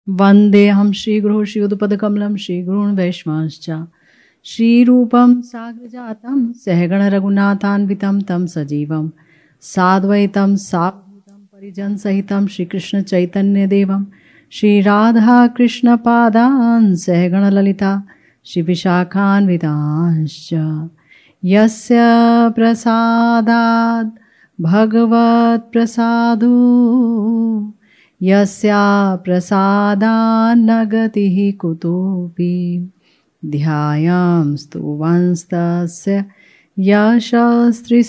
वन्देऽहं श्रीगुरुः श्रीयुतपदकमलं श्रीगुरून् वैष्णवांश्च श्रीरूपं साग्रजातं सहगणरघुनाथान्वितं तं सजीवं साद्वैतं सावधूतं परिजनसहितं श्रीकृष्णचैतन्यदेवं श्रीराधाकृष्णपादान् सहगणललिता श्रीविशाखान्वितांश्च यस्य प्रसादात् भगवत्प्रसादो यस्या प्रसादान्न गतिः कुतोऽपि ध्यायामस्तु वंस्तस्य यशस्त्रिसन्ध्यां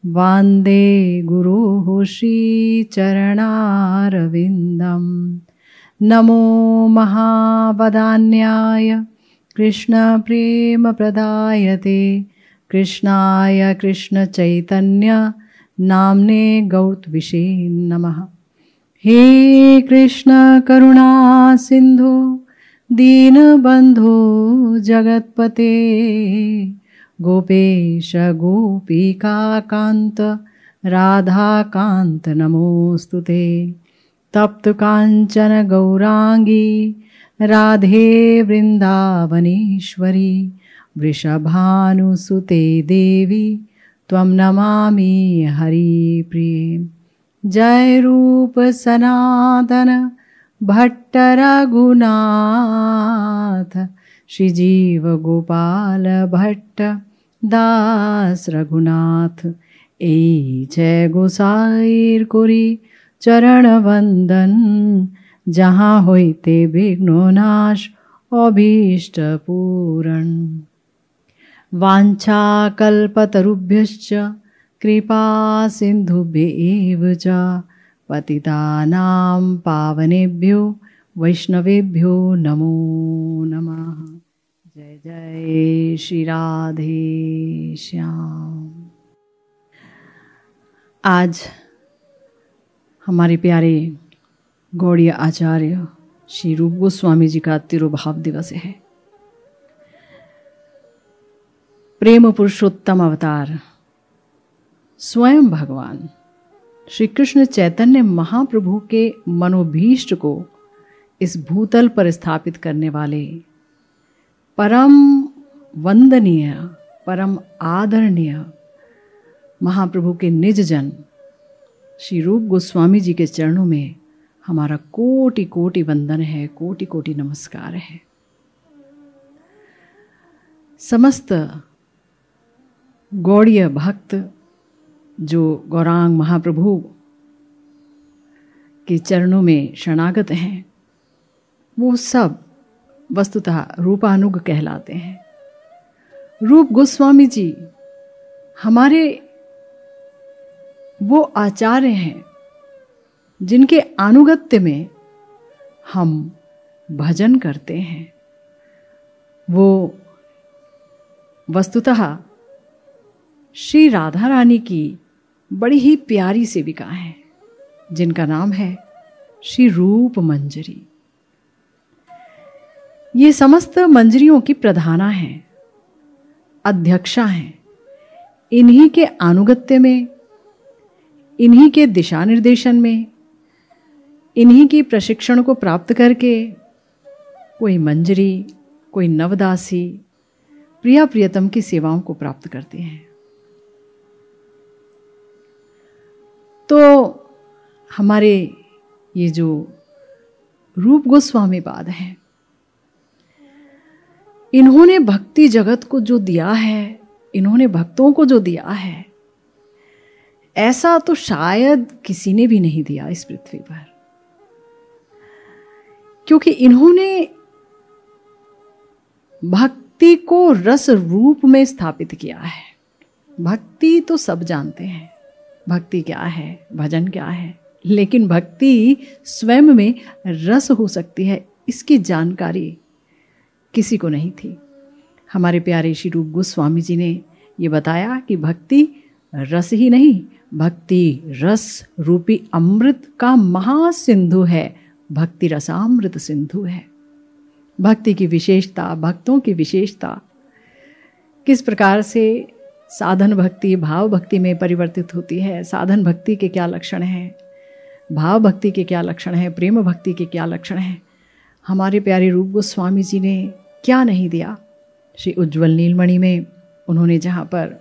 वन्दे गुरुः श्रीचरणारविन्दं नमो महावदान्याय कृष्णप्रेमप्रदायते कृष्णाय कृष्णचैतन्य नाम्ने गौतविषे नमः। हे कृष्ण करुणा सिंधु दीनबंधु जगत्पते गोपेश गोपिका कांत राधाकांत नमोस्तुते। तप्त कांचन गौरांगी राधे वृंदावनेश्वरी वृषभानुसुते देवी त्वं नमामि हरिप्रिये। जय रूप सनातन भट्ट रघुनाथ श्रीजीव गोपाल भट्ट दास रघुनाथ ए जय गोसाईर कोरी चरण वंदन जहाँ होइते विघ्नो नाश अभीष्ट पूरण। वाञ्छाकल्पतरुभ्यश्च कृपा सिन्धुभ्येव च पतितानां पावनेभ्यो वैष्णवेभ्यो नमो नमः। जय जय श्री राधे श्याम। आज हमारे प्यारे गौड़ीय आचार्य श्री रूप गोस्वामी जी का तिरुभाव दिवस है। प्रेम पुरुषोत्तम अवतार स्वयं भगवान श्री कृष्ण चैतन्य महाप्रभु के मनोभीष्ट को इस भूतल पर स्थापित करने वाले परम वंदनीय परम आदरणीय महाप्रभु के निज जन श्री रूप गोस्वामी जी के चरणों में हमारा कोटि कोटि वंदन है, कोटि कोटि नमस्कार है। समस्त गौड़ीय भक्त जो गौरांग महाप्रभु के चरणों में शरणागत हैं वो सब वस्तुतः रूपानुग कहलाते हैं। रूप गोस्वामी जी हमारे वो आचार्य हैं जिनके अनुगत्य में हम भजन करते हैं। वो वस्तुतः श्री राधा रानी की बड़ी ही प्यारी सेविका हैं जिनका नाम है श्री रूप मंजरी। ये समस्त मंजरियों की प्रधाना हैं, अध्यक्षा हैं। इन्हीं के अनुगत्य में, इन्हीं के दिशा निर्देशन में, इन्हीं की प्रशिक्षण को प्राप्त करके कोई मंजरी, कोई नवदासी प्रिया प्रियतम की सेवाओं को प्राप्त करते हैं। तो हमारे ये जो रूप गोस्वामी पाद हैं, इन्होंने भक्ति जगत को जो दिया है, इन्होंने भक्तों को जो दिया है, ऐसा तो शायद किसी ने भी नहीं दिया इस पृथ्वी पर। क्योंकि इन्होंने भक्ति को रस रूप में स्थापित किया है। भक्ति तो सब जानते हैं, भक्ति क्या है, भजन क्या है, लेकिन भक्ति स्वयं में रस हो सकती है, इसकी जानकारी किसी को नहीं थी। हमारे प्यारे श्री रूप गोस्वामी जी ने ये बताया कि भक्ति रस ही नहीं, भक्ति रस रूपी अमृत का महासिंधु है, भक्ति रसामृत सिंधु है। भक्ति की विशेषता, भक्तों की विशेषता, किस प्रकार से साधन भक्ति भाव भक्ति में परिवर्तित होती है, साधन भक्ति के क्या लक्षण हैं, भाव भक्ति के क्या लक्षण हैं, प्रेम भक्ति के क्या लक्षण हैं, हमारे प्यारे रूप गोस्वामी जी ने क्या नहीं दिया। श्री उज्ज्वल नीलमणि में उन्होंने जहाँ पर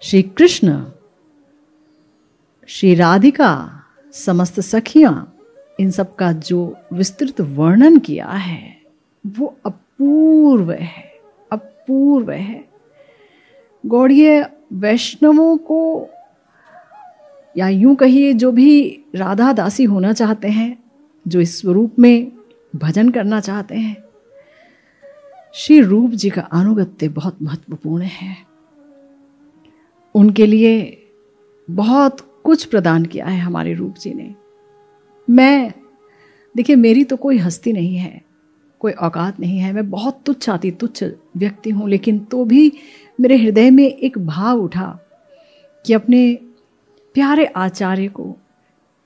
श्री कृष्ण, श्री राधिका, समस्त सखियां, इन सब का जो विस्तृत वर्णन किया है वो अपूर्व है, अपूर्व है। गौड़ीय वैष्णवों को, या यूं कहिए जो भी राधा दासी होना चाहते हैं, जो इस स्वरूप में भजन करना चाहते हैं, श्री रूप जी का अनुगत्य बहुत महत्वपूर्ण है। उनके लिए बहुत कुछ प्रदान किया है हमारे रूप जी ने। मैं, देखिए, मेरी तो कोई हस्ती नहीं है, कोई औकात नहीं है, मैं बहुत तुच्छ व्यक्ति हूँ, लेकिन तो भी मेरे हृदय में एक भाव उठा कि अपने प्यारे आचार्य को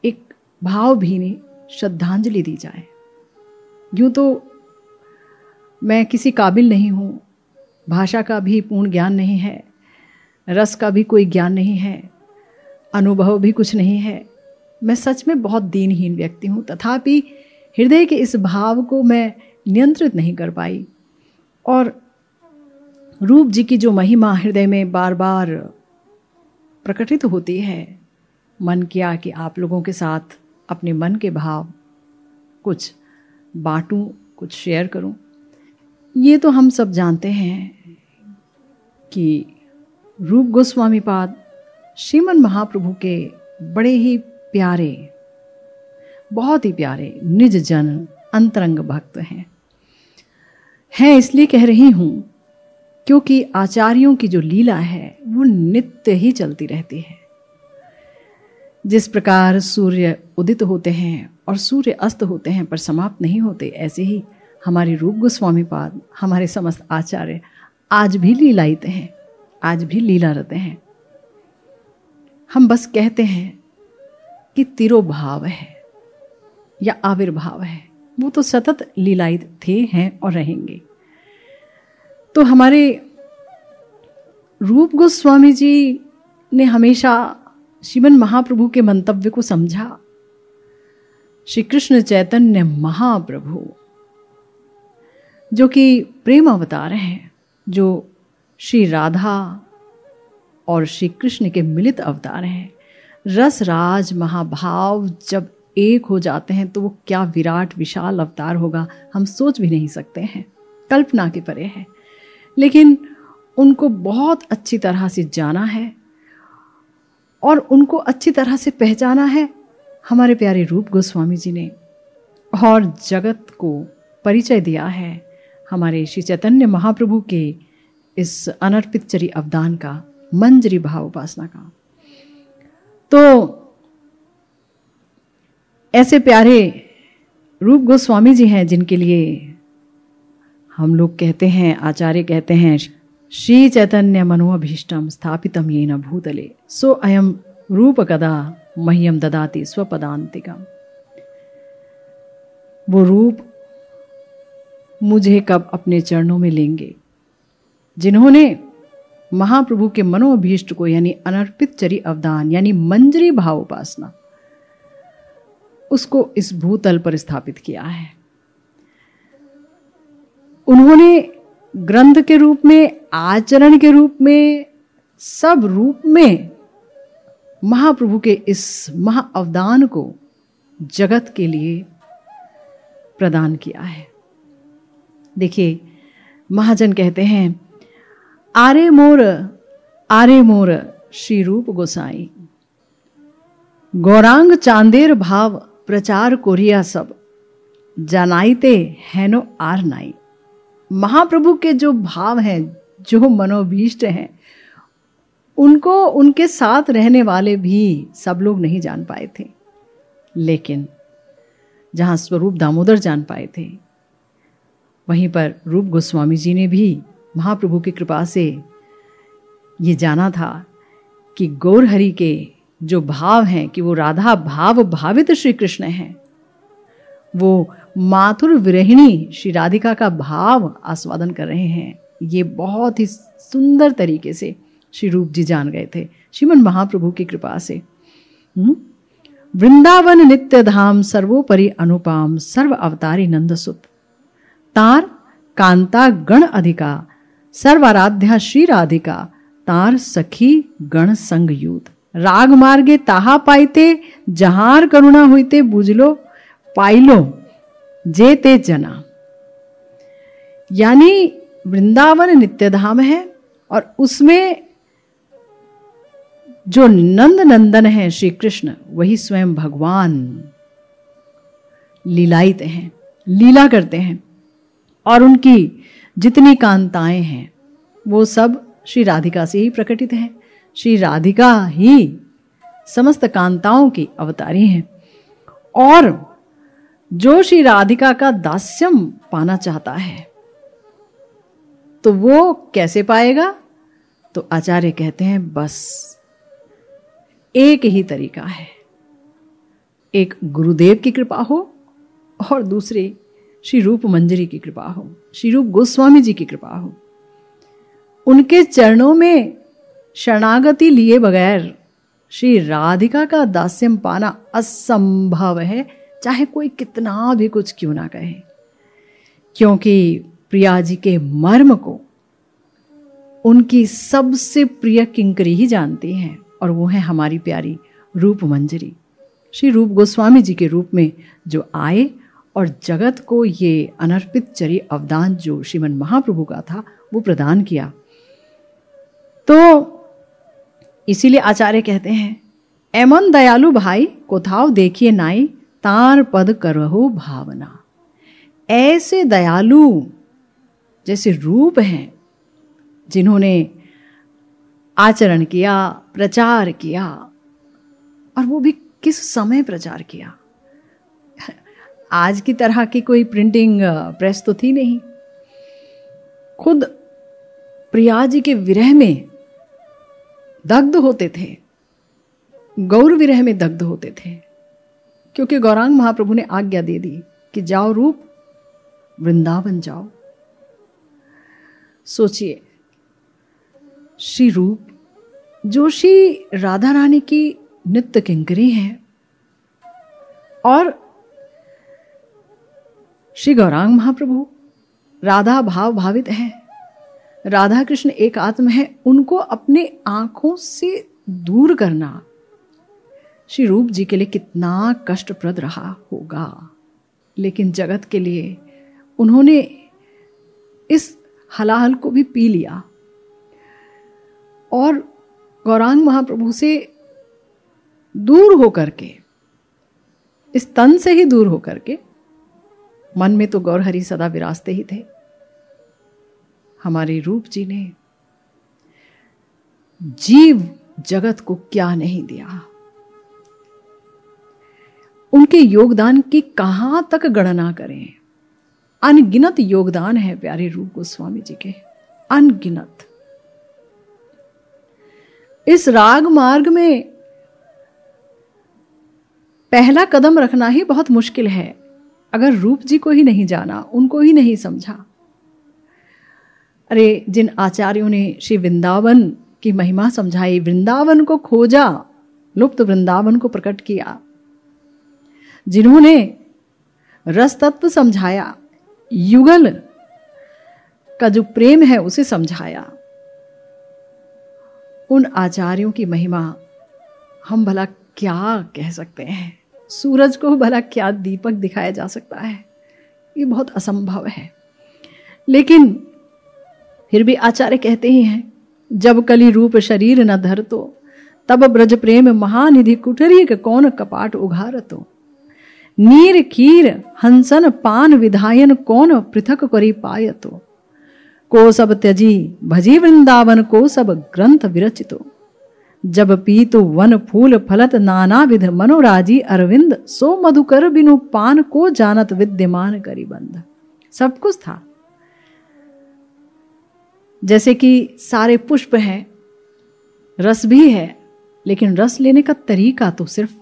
एक भावभीनी श्रद्धांजलि दी जाए। यूँ तो मैं किसी काबिल नहीं हूँ, भाषा का भी पूर्ण ज्ञान नहीं है, रस का भी कोई ज्ञान नहीं है, अनुभव भी कुछ नहीं है, मैं सच में बहुत दीनहीन व्यक्ति हूँ। तथापि हृदय के इस भाव को मैं नियंत्रित नहीं कर पाई, और रूप जी की जो महिमा हृदय में बार बार प्रकटित होती है, मन किया कि आप लोगों के साथ अपने मन के भाव कुछ बांटूं, कुछ शेयर करूं। ये तो हम सब जानते हैं कि रूप गोस्वामी पाद श्रीमन महाप्रभु के बड़े ही प्यारे, बहुत ही प्यारे निज जन अंतरंग भक्त हैं। इसलिए कह रही हूं क्योंकि आचार्यों की जो लीला है वो नित्य ही चलती रहती है। जिस प्रकार सूर्य उदित होते हैं और सूर्य अस्त होते हैं पर समाप्त नहीं होते, ऐसे ही हमारे रूप गोस्वामी पाद, हमारे समस्त आचार्य आज भी लीलायित हैं, आज भी लीलारत हैं। हम बस कहते हैं कि तिरोभाव है या आविर्भाव है, वो तो सतत लीलायित थे, हैं और रहेंगे। तो हमारे रूप गोस्वामी जी ने हमेशा श्रीमन महाप्रभु के मंतव्य को समझा। श्री कृष्ण चैतन्य महाप्रभु जो कि प्रेम अवतार हैं, जो श्री राधा और श्री कृष्ण के मिलित अवतार हैं, रस राज महाभाव जब एक हो जाते हैं तो वो क्या विराट विशाल अवतार होगा, हम सोच भी नहीं सकते हैं, कल्पना के परे है। लेकिन उनको बहुत अच्छी तरह से जाना है और उनको अच्छी तरह से पहचाना है हमारे प्यारे रूप गोस्वामी जी ने, और जगत को परिचय दिया है हमारे श्री चैतन्य महाप्रभु के इस अनर्पित चरी अवदान का, मंजरी भाव उपासना का। तो ऐसे प्यारे रूप गोस्वामी जी हैं जिनके लिए हम लोग कहते हैं, आचार्य कहते हैं, श्री चैतन्य मनोभीष्टम स्थापितम येन भूतले सो अयम रूप कदा मह्यम ददाति स्वपदांतिकम। वो रूप मुझे कब अपने चरणों में लेंगे जिन्होंने महाप्रभु के मनोभीष्ट को, यानी अनर्पित चरी अवदान यानी मंजरी भाव उपासना, उसको इस भूतल पर स्थापित किया है। उन्होंने ग्रंथ के रूप में, आचरण के रूप में, सब रूप में महाप्रभु के इस महाअवदान को जगत के लिए प्रदान किया है। देखिए, महाजन कहते हैं, आरे मोर श्री रूप गोसाई, गौरांग चांदेर भाव प्रचार कोरिया सब, जानाइते हैनो आर नाई। महाप्रभु के जो भाव हैं, जो मनोभीष्ट हैं, उनको उनके साथ रहने वाले भी सब लोग नहीं जान पाए थे, लेकिन जहाँ स्वरूप दामोदर जान पाए थे, वहीं पर रूप गोस्वामी जी ने भी महाप्रभु की कृपा से ये जाना था कि गौरहरि के जो भाव हैं, कि वो राधा भाव भावित श्री कृष्ण हैं, वो माथुर विरहिणी श्री राधिका का भाव आस्वादन कर रहे हैं। ये बहुत ही सुंदर तरीके से श्री रूप जी जान गए थे श्रीमन महाप्रभु की कृपा से। वृंदावन नित्य धाम सर्वोपरि अनुपाम सर्व अवतारी नंद सुत। तार कांता गण अधिका सर्वाराध्या श्री राधिका तार सखी गण संग यूत। राग मार्गे ताहा पाइते जहार करुणा हुईते बुझलो पाइलो जेते जना। यानी वृंदावन नित्य धाम है और उसमें जो नंद नंदन है श्री कृष्ण वही स्वयं भगवान लीलायित हैं, लीला करते हैं। और उनकी जितनी कांताएं हैं वो सब श्री राधिका से ही प्रकटित हैं। श्री राधिका ही समस्त कांताओं की अवतारी हैं। और जो श्री राधिका का दास्यम पाना चाहता है तो वो कैसे पाएगा? तो आचार्य कहते हैं बस एक ही तरीका है, एक गुरुदेव की कृपा हो और दूसरे श्री रूप मंजरी की कृपा हो, श्री रूप गोस्वामी जी की कृपा हो। उनके चरणों में शरणागति लिए बगैर श्री राधिका का दास्यम पाना असंभव है, चाहे कोई कितना भी कुछ क्यों ना कहे। क्योंकि प्रिया जी के मर्म को उनकी सबसे प्रिय किंकरी ही जानती हैं और वो है हमारी प्यारी रूप मंजरी। श्री रूप गोस्वामी जी के रूप में जो आए और जगत को ये अनर्पित चरी अवदान जो श्रीमन महाप्रभु का था वो प्रदान किया। तो इसीलिए आचार्य कहते हैं एमन दयालु भाई कोथाव देखिए नाई तार पद करहो भावना। ऐसे दयालु जैसे रूप हैं जिन्होंने आचरण किया, प्रचार किया, और वो भी किस समय प्रचार किया। आज की तरह की कोई प्रिंटिंग प्रेस तो थी नहीं। खुद प्रिया जी के विरह में दग्ध होते थे, गौर विरह में दग्ध होते थे, क्योंकि गौरांग महाप्रभु ने आज्ञा दे दी कि जाओ रूप वृंदावन जाओ। सोचिए श्री रूप जो श्री राधा रानी की नित्य किंकरी है और श्री गौरांग महाप्रभु राधा भाव भावित हैं, राधा कृष्ण एक आत्म है, उनको अपने आंखों से दूर करना श्री रूप जी के लिए कितना कष्टप्रद रहा होगा। लेकिन जगत के लिए उन्होंने इस हलाहल को भी पी लिया और गौरांग महाप्रभु से दूर होकर के, इस तन से ही दूर होकर के, मन में तो गौरहरि सदा विराजते ही थे। हमारे रूप जी ने जीव जगत को क्या नहीं दिया। उनके योगदान की कहां तक गणना करें। अनगिनत योगदान है प्यारे रूप गोस्वामी जी के, अनगिनत। इस राग मार्ग में पहला कदम रखना ही बहुत मुश्किल है अगर रूप जी को ही नहीं जाना, उनको ही नहीं समझा। अरे जिन आचार्यों ने श्री वृंदावन की महिमा समझाई, वृंदावन को खोजा, लुप्त वृंदावन को प्रकट किया, जिन्होंने रस तत्व समझाया, युगल का जो प्रेम है उसे समझाया, उन आचार्यों की महिमा हम भला क्या कह सकते हैं। सूरज को भला क्या दीपक दिखाया जा सकता है, ये बहुत असंभव है। लेकिन फिर भी आचार्य कहते ही हैं, जब कली रूप शरीर न धरतो तब ब्रज प्रेम महानिधि कुठरी के कौन कपाट उघारतो। नीर खीर हंसन पान विधायन कौन पृथक करी पायतो। को सब त्यजी भजी वृंदावन को सब ग्रंथ विरचितो। जब पीतु वन फूल फलत नाना विध मनोराजी अरविंद सो मधुकर बिनु पान को जानत विद्यमान करी बंध। सब कुछ था। जैसे कि सारे पुष्प हैं, रस भी है, लेकिन रस लेने का तरीका तो सिर्फ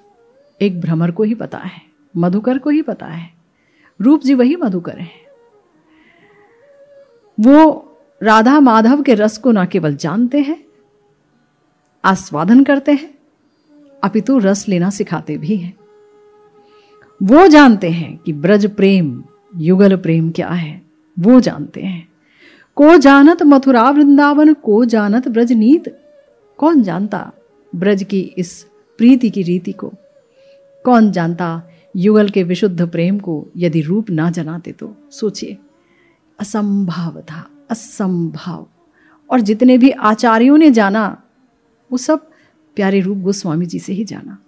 एक भ्रमर को ही पता है, मधुकर को ही पता है। रूप जी वही मधुकर है। वो राधा माधव के रस को न केवल जानते हैं, आस्वादन करते हैं, अपितु रस लेना सिखाते भी हैं। वो जानते हैं कि ब्रज प्रेम, युगल प्रेम क्या है, वो जानते हैं। को जानत मथुरा वृंदावन, को जानत ब्रज नीत। कौन जानता ब्रज की इस प्रीति की रीति को, कौन जानता युगल के विशुद्ध प्रेम को यदि रूप ना जनाते तो। सोचिए, असंभव था, असंभव। और जितने भी आचार्यों ने जाना वो सब प्यारे रूप गोस्वामी जी से ही जाना।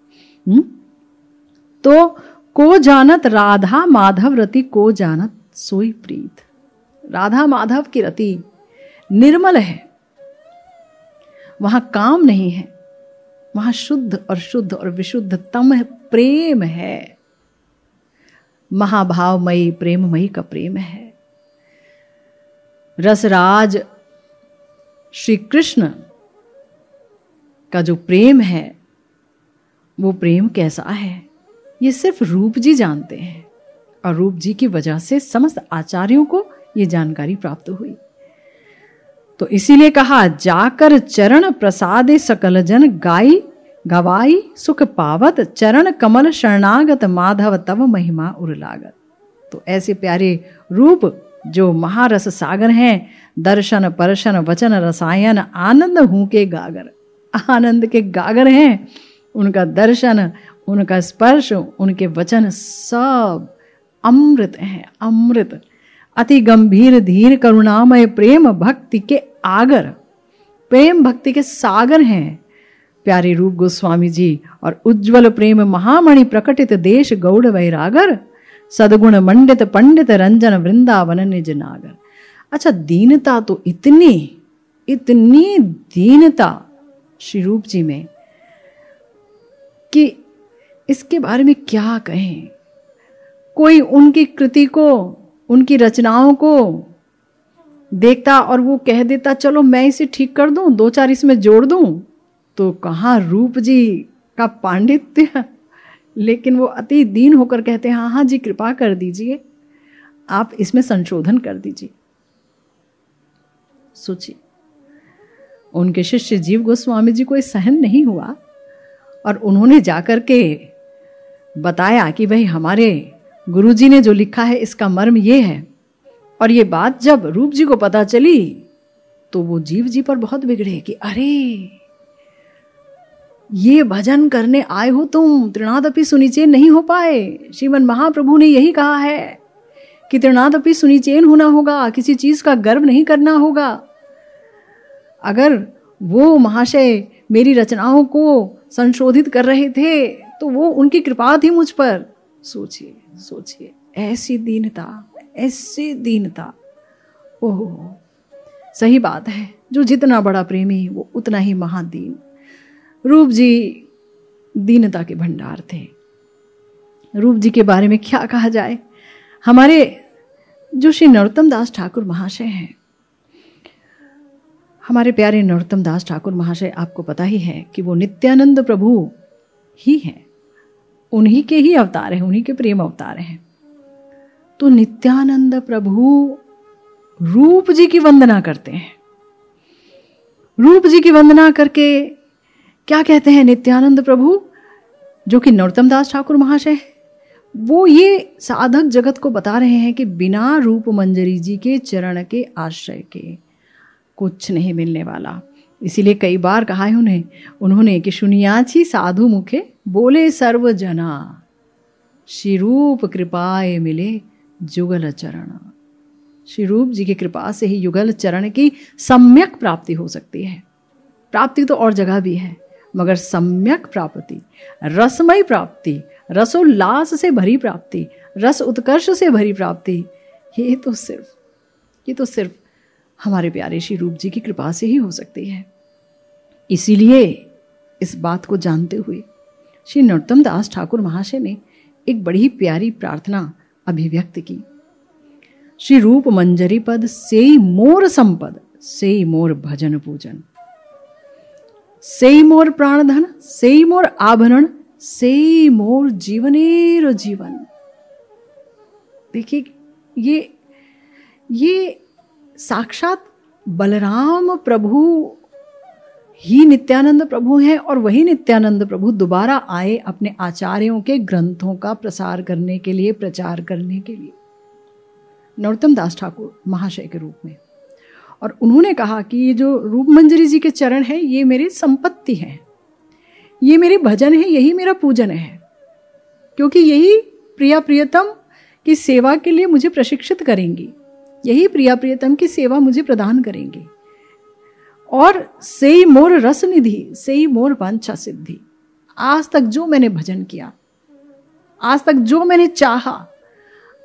तो को जानत राधा माधव रति, को जानत सोई प्रीत। राधा माधव की रति निर्मल है, वहां काम नहीं है, वहां शुद्ध और विशुद्धतम प्रेम है, महाभावमयी प्रेममयी का प्रेम है। रसराज श्री कृष्ण का जो प्रेम है वो प्रेम कैसा है ये सिर्फ रूप जी जानते हैं, और रूप जी की वजह से समस्त आचार्यों को ये जानकारी प्राप्त हुई। तो इसीलिए कहा, जाकर चरण प्रसादे सकल जन, गाई गवाई सुख पावत, चरण कमल शरणागत, माधव तव महिमा उरलागत। तो ऐसे प्यारे रूप जो महारस सागर हैं, दर्शन परशन वचन रसायन, आनंद हूं के गागर, आनंद के गागर हैं। उनका दर्शन, उनका स्पर्श, उनके वचन सब अमृत हैं, अमृत। अति गंभीर धीर करुणामय प्रेम भक्ति के आगर, प्रेम भक्ति के सागर हैं प्यारे रूप गोस्वामी जी। और उज्ज्वल प्रेम महामणि प्रकटित देश गौड़ वैरागर, सदगुण मंडित पंडित रंजन वृंदावन निज नागर। अच्छा, दीनता तो इतनी इतनी दीनता श्री रूप जी में कि इसके बारे में क्या कहें। कोई उनकी कृति को, उनकी रचनाओं को देखता और वो कह देता चलो मैं इसे ठीक कर दूं, दो चार इसमें जोड़ दूं, तो कहाँ रूप जी का पांडित्य। लेकिन वो अति दीन होकर कहते हैं, हाँ हाँ जी कृपा कर दीजिए, आप इसमें संशोधन कर दीजिए। सोचिए, उनके शिष्य जीव गोस्वामी जी को सहन नहीं हुआ और उन्होंने जाकर के बताया कि भाई हमारे गुरुजी ने जो लिखा है इसका मर्म ये है। और ये बात जब रूप जी को पता चली तो वो जीव जी पर बहुत बिगड़े कि अरे ये भजन करने आए हो तुम, तृणादपि सुनिचेन नहीं हो पाए। श्रीमन महाप्रभु ने यही कहा है कि तृणादपि सुनिचेन होना होगा, किसी चीज का गर्व नहीं करना होगा। अगर वो महाशय मेरी रचनाओं को संशोधित कर रहे थे तो वो उनकी कृपा थी मुझ पर। सोचिए सोचिए, ऐसी दीनता, ऐसी दीनता। ओह, सही बात है, जो जितना बड़ा प्रेमी वो उतना ही महादीन। रूप जी दीनता के भंडार थे। रूप जी के बारे में क्या कहा जाए। हमारे जो श्री नरोत्तम दास ठाकुर महाशय हैं, हमारे प्यारे नरोत्तम दास ठाकुर महाशय, आपको पता ही है कि वो नित्यानंद प्रभु ही हैं, उन्हीं के ही अवतार हैं, उन्हीं के प्रेम अवतार हैं। तो नित्यानंद प्रभु रूप जी की वंदना करते हैं। रूप जी की वंदना करके क्या कहते हैं नित्यानंद प्रभु, जो कि नरोत्तम दास ठाकुर महाशय है, वो ये साधक जगत को बता रहे हैं कि बिना रूप मंजरी जी के चरण के आश्रय के कुछ नहीं मिलने वाला। इसीलिए कई बार कहा है उन्होंने कि सुनियाछि साधु मुखे बोले सर्व जना, श्री रूप कृपाए मिले जुगल चरण। श्री रूप जी की कृपा से ही युगल चरण की सम्यक प्राप्ति हो सकती है। प्राप्ति तो और जगह भी है, मगर सम्यक प्राप्ति, रसमय प्राप्ति, रसोल्लास से भरी प्राप्ति, रस उत्कर्ष से भरी प्राप्ति, ये तो सिर्फ हमारे प्यारे श्री रूप जी की कृपा से ही हो सकती है। इसीलिए इस बात को जानते हुए श्री नरोत्तम दास ठाकुर महाशय ने एक बड़ी प्यारी प्रार्थना अभिव्यक्त की। श्री रूप मंजरी पद सेई मोर संपद, सेई मोर भजन पूजन, सेई मोर प्राणधन, सेई मोर आभरण, सेई मोर जीवनेर जीवन। देखिए, ये साक्षात बलराम प्रभु ही नित्यानंद प्रभु हैं और वही नित्यानंद प्रभु दोबारा आए अपने आचार्यों के ग्रंथों का प्रसार करने के लिए, प्रचार करने के लिए, नरोत्तम दास ठाकुर महाशय के रूप में। और उन्होंने कहा कि ये जो रूप मंजरी जी के चरण हैं ये मेरी संपत्ति है, ये मेरी भजन है, यही मेरा पूजन है, क्योंकि यही प्रिया प्रियतम की सेवा के लिए मुझे प्रशिक्षित करेंगी, यही प्रिया प्रियतम की सेवा मुझे प्रदान करेंगी। और सेई मोर रस निधि, सेई मोर वांछा सिद्धि। आज तक जो मैंने भजन किया, आज तक जो मैंने चाहा,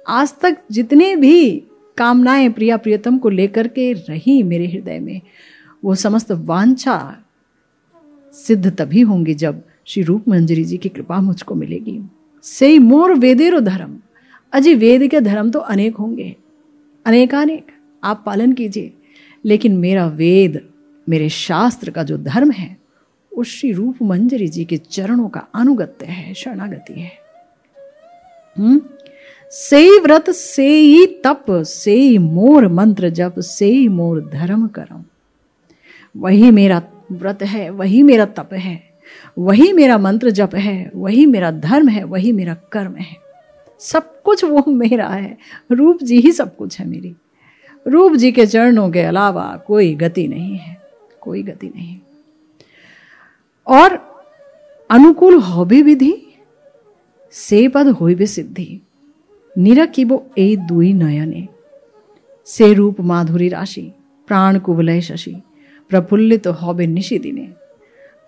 आज तक जितने भी कामनाएं प्रिया प्रियतम को लेकर के रही मेरे हृदय में, वो समस्त वांछा सिद्ध तभी होंगी जब श्री रूप मंजरी जी की कृपा मुझको मिलेगी। सेई मोर वेदेरो धर्म। अजी वेद के धर्म तो अनेक होंगे, अनेकानेक, आप पालन कीजिए, लेकिन मेरा वेद, मेरे शास्त्र का जो धर्म है वो श्री रूप मंजरी जी के चरणों का अनुगत्य है, शरणागति है। सेई व्रत सेई तप, सेई मोर मंत्र जप, सेई मोर धर्म करम। वही मेरा व्रत है, वही मेरा तप है, वही मेरा मंत्र जप है, वही मेरा धर्म है, वही मेरा कर्म है। सब कुछ वो मेरा है, रूप जी ही सब कुछ है मेरी। रूप जी के चरणों के अलावा कोई गति नहीं है, कोई गति नहीं। और अनुकूल होबे विधि, से पद होइबे सिद्धि। निरखिबो ए दुई नयने, से रूप माधुरी राशि, प्राण कुवलय शशि, प्रफुल्लित होबे निशि दिने।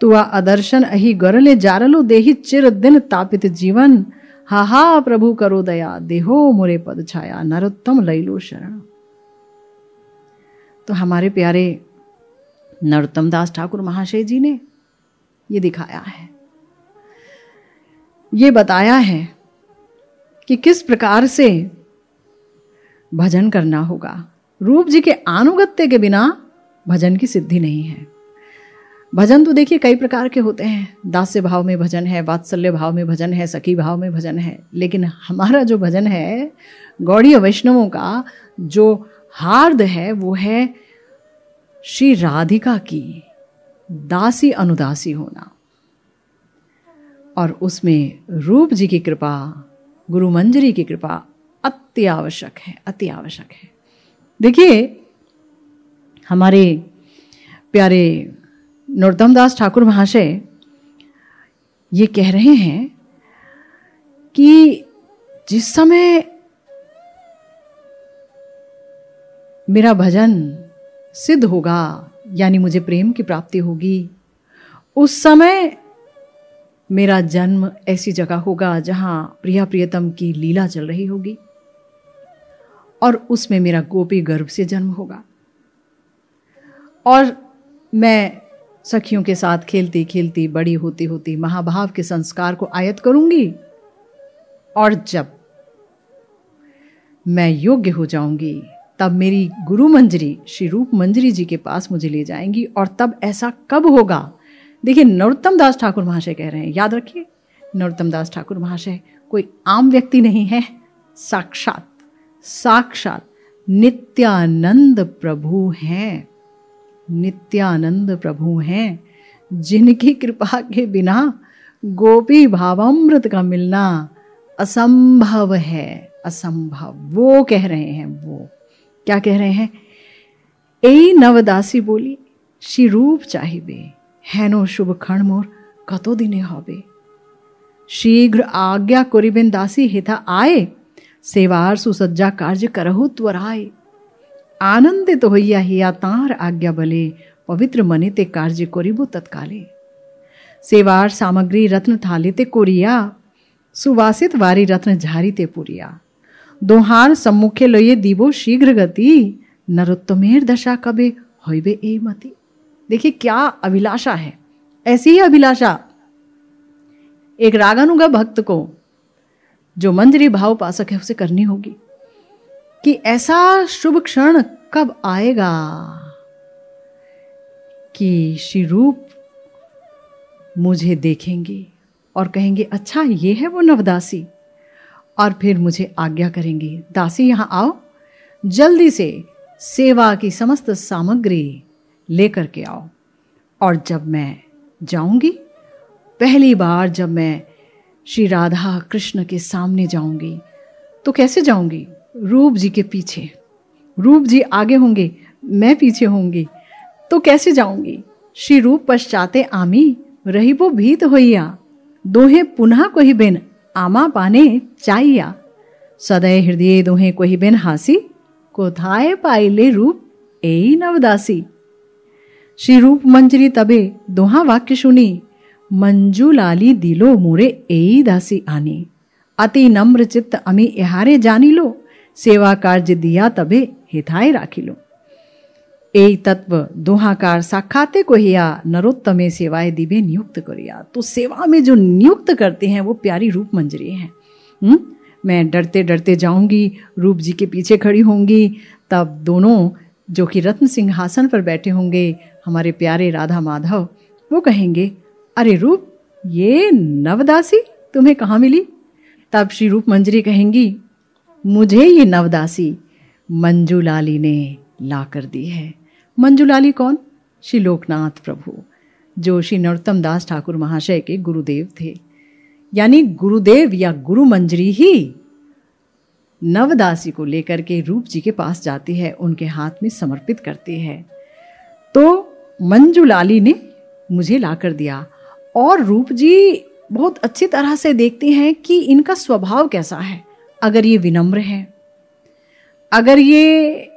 तुआ अदर्शन अहि गरले जारलो, देहि चिर दिन तापित जीवन। हा हा प्रभु करो दया, देहो मोरे पद छाया, नरोत्तम लैलो शरण। तो हमारे प्यारे नरोत्तम दास ठाकुर महाशय जी ने ये दिखाया है, ये बताया है कि किस प्रकार से भजन करना होगा। रूप जी के अनुगत्य के बिना भजन की सिद्धि नहीं है। भजन तो देखिए कई प्रकार के होते हैं, दास्य भाव में भजन है, वात्सल्य भाव में भजन है, सखी भाव में भजन है, लेकिन हमारा जो भजन है गौड़ीय वैष्णवों का जो हार्द है वो है श्री राधिका की दासी अनुदासी होना। और उसमें रूप जी की कृपा, गुरु मंजरी की कृपा अति आवश्यक है, अति आवश्यक है। देखिए हमारे प्यारे नरोत्तम दास ठाकुर महाशय ये कह रहे हैं कि जिस समय मेरा भजन सिद्ध होगा, यानी मुझे प्रेम की प्राप्ति होगी, उस समय मेरा जन्म ऐसी जगह होगा जहां प्रिया प्रियतम की लीला चल रही होगी, और उसमें मेरा गोपी गर्भ से जन्म होगा, और मैं सखियों के साथ खेलती खेलती बड़ी होती होती महाभाव के संस्कार को आयत करूंगी, और जब मैं योग्य हो जाऊंगी तब मेरी गुरु मंजरी श्री रूप मंजरी जी के पास मुझे ले जाएंगी। और तब ऐसा कब होगा? देखिए नरोत्तम दास ठाकुर महाशय कह रहे हैं, याद रखिए नरोत्तम दास ठाकुर महाशय कोई आम व्यक्ति नहीं है, साक्षात साक्षात नित्यानंद प्रभु हैं, नित्यानंद प्रभु हैं, जिनकी कृपा के बिना गोपी भावामृत का मिलना असंभव है, असंभव। वो कह रहे हैं, वो क्या कह रहे हैं? ए नवदासी बोली श्री रूप चाहिबे, हेनो शुभ क्षण मोर कतो दिने होबे। शीघ्र आज्ञा करिबेन दासी हेथा आए, सेवार सुसज्जा कार्य करहु त्वराए। आनंदित होइया हिया तार आज्ञा बले, पवित्र मने ते कार्य करिबो तत्काले। सेवार सामग्री रत्न थाली ते कोरिया, सुवासित वारी रत्न झारी ते पुरिया। दोहार सम्मुखे लये दीबो शीघ्र गति, नरोत्तमेर दशा कबे होइबे ए मति। देखिए क्या अभिलाषा है, ऐसी ही अभिलाषा एक रागानुगा भक्त को जो मंजरी भाव पासक है उसे करनी होगी कि ऐसा शुभ क्षण कब आएगा कि श्री रूप मुझे देखेंगे और कहेंगे अच्छा ये है वो नवदासी, और फिर मुझे आज्ञा करेंगे दासी यहां आओ, जल्दी से सेवा की समस्त सामग्री लेकर के आओ। और जब मैं जाऊंगी, पहली बार जब मैं श्री राधा कृष्ण के सामने जाऊंगी, तो कैसे जाऊंगी? रूप जी के पीछे। रूप जी आगे होंगे, मैं पीछे होंगी, तो कैसे जाऊंगी? श्री रूप पश्चाते आमी, रही वो भीत होइया, दोहे पुनः कोई बिन आमा पाने चाहिया, सदै हृदय दोहे कोई बिन हासी, कोथाए पाइले रूप एई नवदासी। श्री रूप मंजरी तबे दोहा वाक्य सुनी, मंजू लाली दिलो मोरे एई दासी आनी, अति नम्र चित्त अमी इहारे जानी लो, सेवा कार्य दिया तबे हिताए राखी लो। एई तत्व दोहाकार साक्षाते को हिया, नरोत्तमे सेवाए दिबे नियुक्त करिया। तो सेवा में जो नियुक्त करते हैं वो प्यारी रूप मंजरी हैं। मैं डरते डरते जाऊंगी, रूप जी के पीछे खड़ी होंगी, तब दोनों जो कि रत्न सिंहासन पर बैठे होंगे, हमारे प्यारे राधा माधव, वो कहेंगे, अरे रूप, ये नवदासी तुम्हें कहाँ मिली? तब श्री रूप मंजरी कहेंगी, मुझे ये नवदासी मंजूलाली ने ला कर दी है। मंजूलाली कौन? श्री लोकनाथ प्रभु, जो श्री नरोत्तम दास ठाकुर महाशय के गुरुदेव थे। यानी गुरुदेव या गुरु मंजरी ही नवदासी को लेकर के रूप जी के पास जाती है, उनके हाथ में समर्पित करती है। तो मंजूलाली ने मुझे ला कर दिया। और रूप जी बहुत अच्छी तरह से देखते हैं कि इनका स्वभाव कैसा है। अगर ये विनम्र है, अगर ये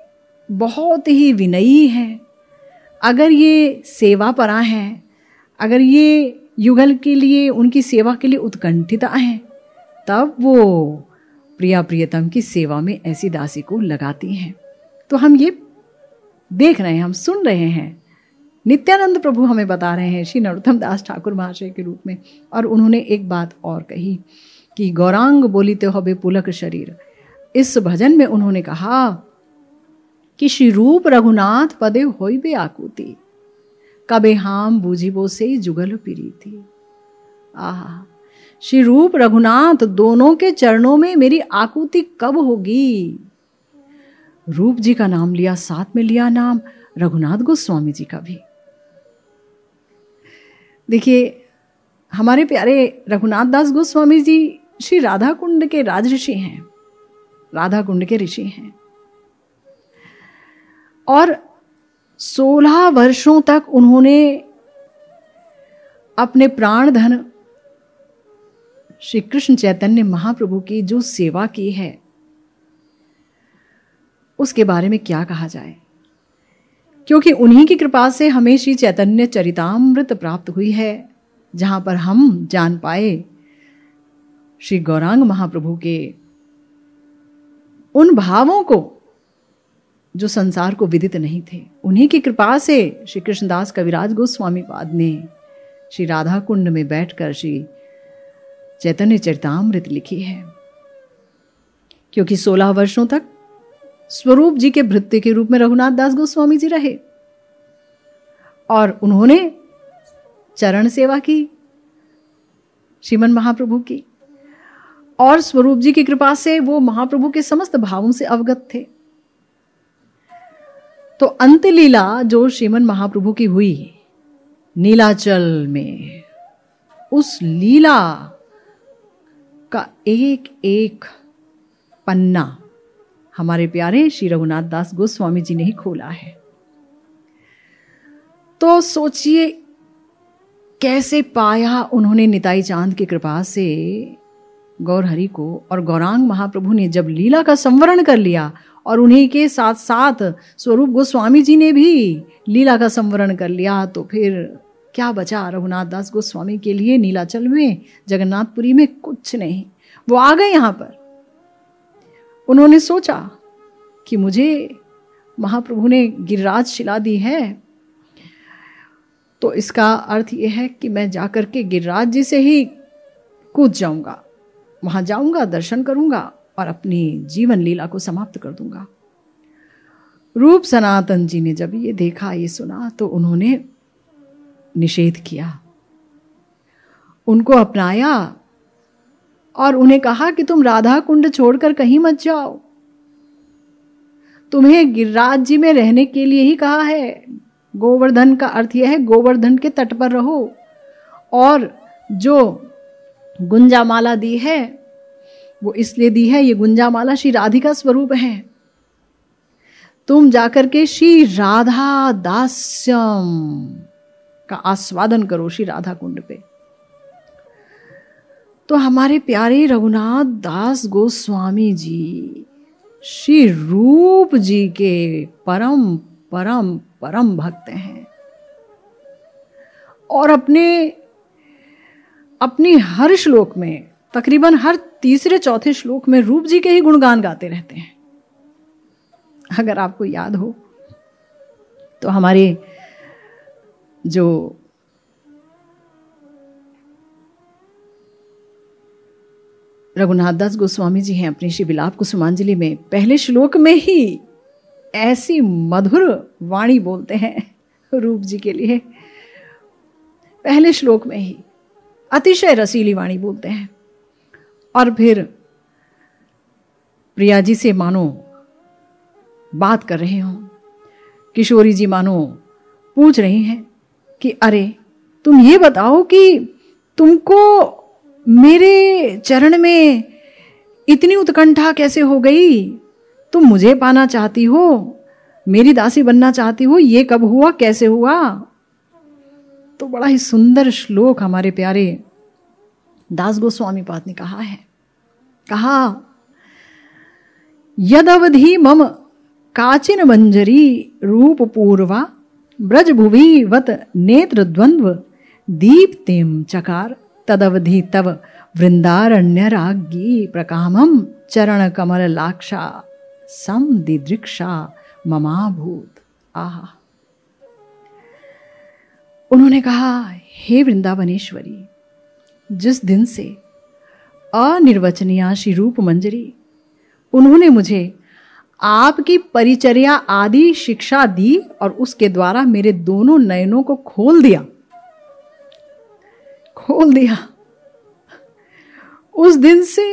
बहुत ही विनयी है, अगर ये सेवापरा हैं, अगर ये युगल के लिए, उनकी सेवा के लिए उत्कंठिता हैं, तब वो प्रिया प्रियतम की सेवा में ऐसी दासी को लगाती हैं। तो हम ये देख रहे हैं, हम सुन रहे हैं, नित्यानंद प्रभु हमें बता रहे हैं श्री नरोत्तम दास ठाकुर महाशय के रूप में। और उन्होंने एक बात और कही कि गौरांग बोलिते होबे पुलक शरीर। इस भजन में उन्होंने कहा कि श्री रूप रघुनाथ पदे होइबे आकुति, कबे हाम बूझिबो से जुगल प्रीति। आहा, श्री रूप रघुनाथ दोनों के चरणों में मेरी आकुति कब होगी? रूप जी का नाम लिया, साथ में लिया नाम रघुनाथ गोस्वामी जी का भी। देखिए, हमारे प्यारे रघुनाथ दास गोस्वामी जी श्री राधा कुंड के राजऋषि हैं, राधा कुंड के ऋषि हैं। और 16 वर्षों तक उन्होंने अपने प्राण धन श्री कृष्ण चैतन्य महाप्रभु की जो सेवा की है, उसके बारे में क्या कहा जाए। क्योंकि उन्हीं की कृपा से हमें श्री चैतन्य चरितामृत प्राप्त हुई है, जहां पर हम जान पाए श्री गौरांग महाप्रभु के उन भावों को जो संसार को विदित नहीं थे। उन्हीं की कृपा से श्री कृष्णदास कविराज गोस्वामी पाद ने श्री राधा कुंड में बैठकर श्री चैतन्य चरितामृत लिखी है। क्योंकि 16 वर्षों तक स्वरूप जी के भृत्य के रूप में रघुनाथ दास गोस्वामी जी रहे और उन्होंने चरण सेवा की श्रीमन महाप्रभु की, और स्वरूप जी की कृपा से वो महाप्रभु के समस्त भावों से अवगत थे। तो अंत लीला जो श्रीमन महाप्रभु की हुई नीलाचल में, उस लीला का एक एक पन्ना हमारे प्यारे श्री रघुनाथ दास गोस्वामी जी ने ही खोला है। तो सोचिए कैसे पाया उन्होंने निताई चांद की कृपा से गौर हरि को, और गौरांग महाप्रभु ने जब लीला का संवरण कर लिया और उन्हीं के साथ साथ स्वरूप गोस्वामी जी ने भी लीला का संवरण कर लिया, तो फिर क्या बचा रघुनाथ दास गोस्वामी के लिए नीलाचल में, जगन्नाथपुरी में? कुछ नहीं। वो आ गए यहाँ पर। उन्होंने सोचा कि मुझे महाप्रभु ने गिरिराज शिला दी है, तो इसका अर्थ यह है कि मैं जाकर के गिरिराज जी से ही कूद जाऊंगा, वहां जाऊंगा, दर्शन करूंगा और अपनी जीवन लीला को समाप्त कर दूंगा। रूप सनातन जी ने जब ये देखा, ये सुना, तो उन्होंने निषेध किया, उनको अपनाया और उन्हें कहा कि तुम राधा कुंड छोड़कर कहीं मत जाओ, तुम्हें गिरिराज जी में रहने के लिए ही कहा है, गोवर्धन का अर्थ यह है गोवर्धन के तट पर रहो। और जो गुंजामाला दी है वो इसलिए दी है, ये गुंजामाला श्री राधिका स्वरूप है। तुम जाकर के श्री राधा दास्यम का आस्वादन करो श्री राधा कुंड पे। तो हमारे प्यारे रघुनाथ दास गोस्वामी जी श्री रूप जी के परम परम परम भक्त हैं और अपनी हर श्लोक में, तकरीबन हर तीसरे चौथे श्लोक में रूप जी के ही गुणगान गाते रहते हैं। अगर आपको याद हो तो हमारे जो रघुनाथ दास गोस्वामी जी हैं अपनी श्री विलाप कुसुमांजलि में पहले श्लोक में ही ऐसी मधुर वाणी बोलते हैं रूप जी के लिए। पहले श्लोक में ही अतिशय रसीली वाणी बोलते हैं और फिर प्रिया जी से मानो बात कर रहे हों, किशोरी जी मानो पूछ रही हैं कि अरे तुम ये बताओ कि तुमको मेरे चरण में इतनी उत्कंठा कैसे हो गई, तुम मुझे पाना चाहती हो, मेरी दासी बनना चाहती हो, ये कब हुआ, कैसे हुआ। तो बड़ा ही सुंदर श्लोक हमारे प्यारे दास गोस्वामी पाद ने कहा यदवधि मम काचिन मंजरी रूप पूर्वा ब्रजभुवि वत नेत्र द्वंद्व दीप्तिम चकार तदवधि तव वृंदारण्य राज्ञी प्रकामम चरण कमल लाक्षा सम दिदृक्षा ममाभूत। आहा, उन्होंने कहा हे वृंदावनेश्वरी, जिस दिन से अनिर्वचनीय श्री रूप मंजरी उन्होंने मुझे आपकी परिचर्या आदि शिक्षा दी और उसके द्वारा मेरे दोनों नयनों को खोल दिया, उस दिन से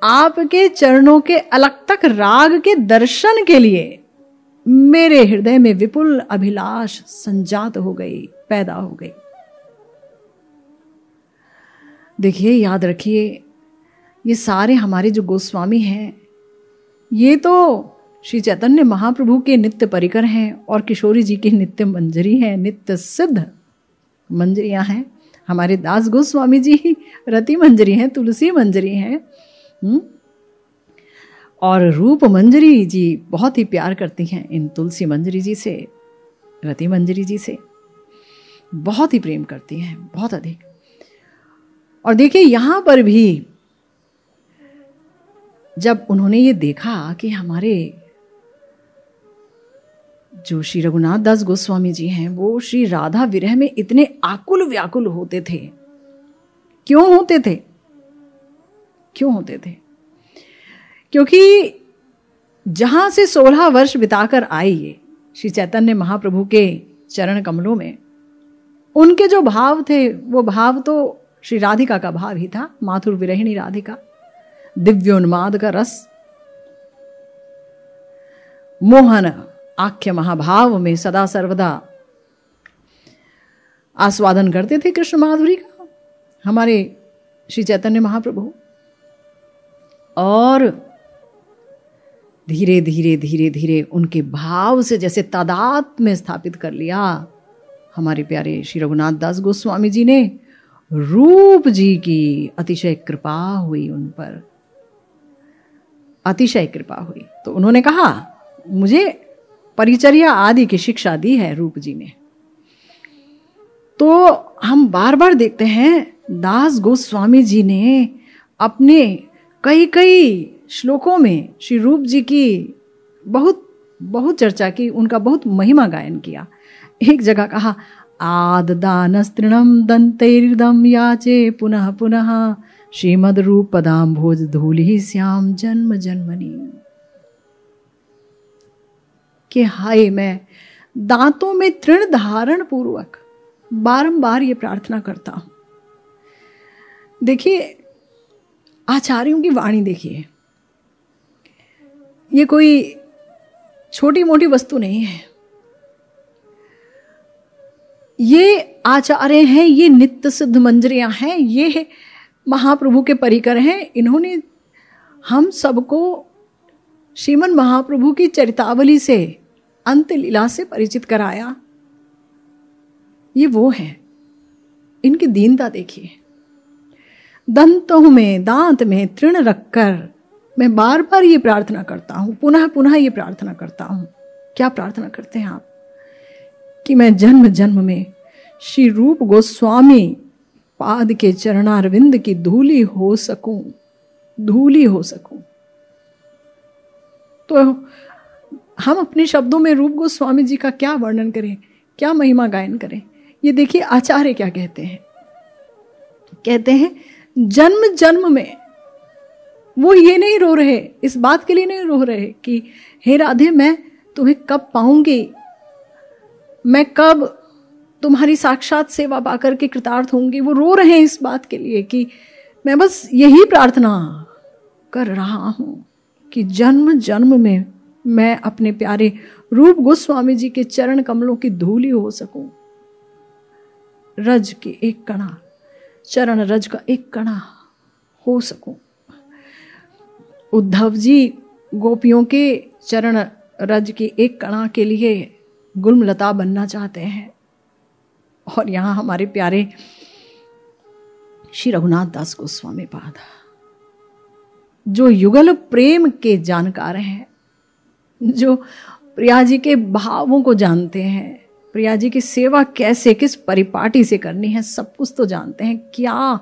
आपके चरणों के अलग तक राग के दर्शन के लिए मेरे हृदय में विपुल अभिलाष संजात हो गई, पैदा हो गई। देखिए, याद रखिए, ये सारे हमारे जो गोस्वामी हैं ये तो श्री चैतन्य महाप्रभु के नित्य परिकर हैं और किशोरी जी की नित्य मंजरी हैं, नित्य सिद्ध मंजरियां हैं। हमारे दास गोस्वामी जी रति मंजरी हैं, तुलसी मंजरी हैं। और रूप मंजरी जी बहुत ही प्यार करती हैं इन तुलसी मंजरी जी से, रति मंजरी जी से बहुत ही प्रेम करती हैं, बहुत अधिक। और देखिए, यहां पर भी जब उन्होंने ये देखा कि हमारे जो श्री रघुनाथ दास गोस्वामी जी हैं वो श्री राधा विरह में इतने आकुल व्याकुल होते थे, क्यों होते थे? क्योंकि जहां से 16 वर्ष बिताकर आई ये श्री चैतन्य महाप्रभु के चरण कमलों में, उनके जो भाव थे वो भाव तो श्री राधिका का भाव ही था, माथुर विरहिणी राधिका, दिव्योन्माद का रस, मोहन आख्य महाभाव में सदा सर्वदा आस्वादन करते थे कृष्ण माधुरी का हमारे श्री चैतन्य महाप्रभु। और धीरे धीरे धीरे धीरे उनके भाव से जैसे तादात्म्य में स्थापित कर लिया हमारे प्यारे श्री रघुनाथ दास गोस्वामी जी ने। रूप जी की अतिशय कृपा हुई, उन पर अतिशय कृपा हुई। तो उन्होंने कहा मुझे परिचर्या आदि की शिक्षा दी है रूप जी ने। तो हम बार बार देखते हैं दास गोस्वामी जी ने अपने कई कई श्लोकों में श्री रूप जी की बहुत बहुत चर्चा की, उनका बहुत महिमा गायन किया। एक जगह कहा आददानस्तृणम दंतैर्दम याचे पुनः पुनः श्रीमद रूप पदाम्भोज धूलि श्याम जन्म जन्मनि। कि हाय, मैं दांतों में तृण धारण पूर्वक बारंबार ये प्रार्थना करता हूं। देखिए, आचार्यों की वाणी देखिए, ये कोई छोटी मोटी वस्तु नहीं है। ये आचार्य हैं, ये नित्य सिद्ध मंजरियां हैं, ये महाप्रभु के परिकर हैं। इन्होंने हम सबको श्रीमन महाप्रभु की चरितावली से, अंत लीला से परिचित कराया। ये वो है, इनकी दीनता देखिए। दंतों में, दांत में तृण रखकर मैं बार बार ये प्रार्थना करता हूं, पुनः पुनः ये प्रार्थना करता हूं। क्या प्रार्थना करते हैं आप? कि मैं जन्म जन्म में श्री रूप गोस्वामी पाद के चरणारविंद की धूली हो सकूं, धूली हो सकूं। तो हम अपने शब्दों में रूप गोस्वामी जी का क्या वर्णन करें, क्या महिमा गायन करें? ये देखिए आचार्य क्या कहते हैं। कहते हैं जन्म जन्म में वो ये नहीं रो रहे, इस बात के लिए नहीं रो रहे कि हे राधे मैं तुम्हें कब पाऊंगी, मैं कब तुम्हारी साक्षात सेवा पाकर के कृतार्थ होंगी। वो रो रहे हैं इस बात के लिए कि मैं बस यही प्रार्थना कर रहा हूं कि जन्म जन्म में मैं अपने प्यारे रूप गोस्वामी जी के चरण कमलों की धूली हो सकूं। रज के एक कणा, चरण रज का एक कणा हो सकूं। उद्धव जी गोपियों के चरण रज के एक कणा के लिए गुलमलता बनना चाहते हैं। और यहां हमारे प्यारे श्री रघुनाथ दास गोस्वामी पाद, जो युगल प्रेम के जानकार हैं, जो प्रिया जी के भावों को जानते हैं, प्रिया जी की सेवा कैसे किस परिपाटी से करनी है, सब कुछ तो जानते हैं। क्या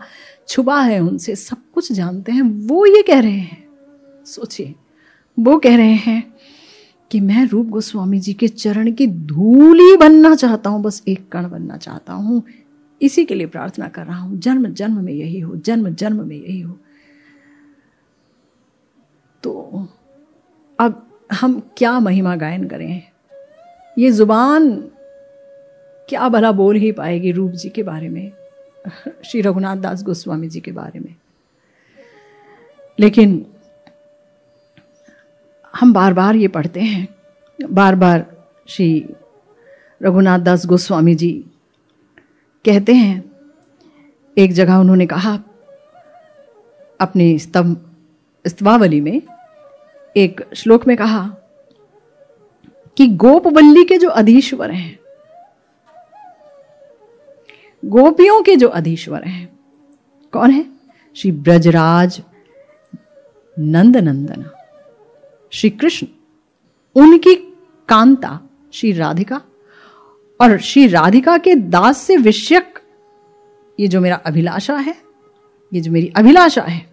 छुपा है उनसे, सब कुछ जानते हैं। वो ये कह रहे हैं, सोचिए, वो कह रहे हैं कि मैं रूप गोस्वामी जी के चरण की धूली बनना चाहता हूं, बस एक कण बनना चाहता हूं। इसी के लिए प्रार्थना कर रहा हूं, जन्म जन्म में यही हो, जन्म जन्म में यही हो। तो अब हम क्या महिमा गायन करें? ये जुबान क्या भला बोल ही पाएगी रूप जी के बारे में, श्री रघुनाथ दास गोस्वामी जी के बारे में। लेकिन हम बार बार ये पढ़ते हैं, बार बार श्री रघुनाथ दास गोस्वामी जी कहते हैं। एक जगह उन्होंने कहा अपनी स्तवावली में, एक श्लोक में कहा कि गोपवल्ली के जो अधीश्वर हैं, गोपियों के जो अधीश्वर हैं, कौन है? श्री ब्रजराज नंद नंदन श्री कृष्ण, उनकी कांता श्री राधिका, और श्री राधिका के दास से विषयक ये जो मेरा अभिलाषा है, ये जो मेरी अभिलाषा है,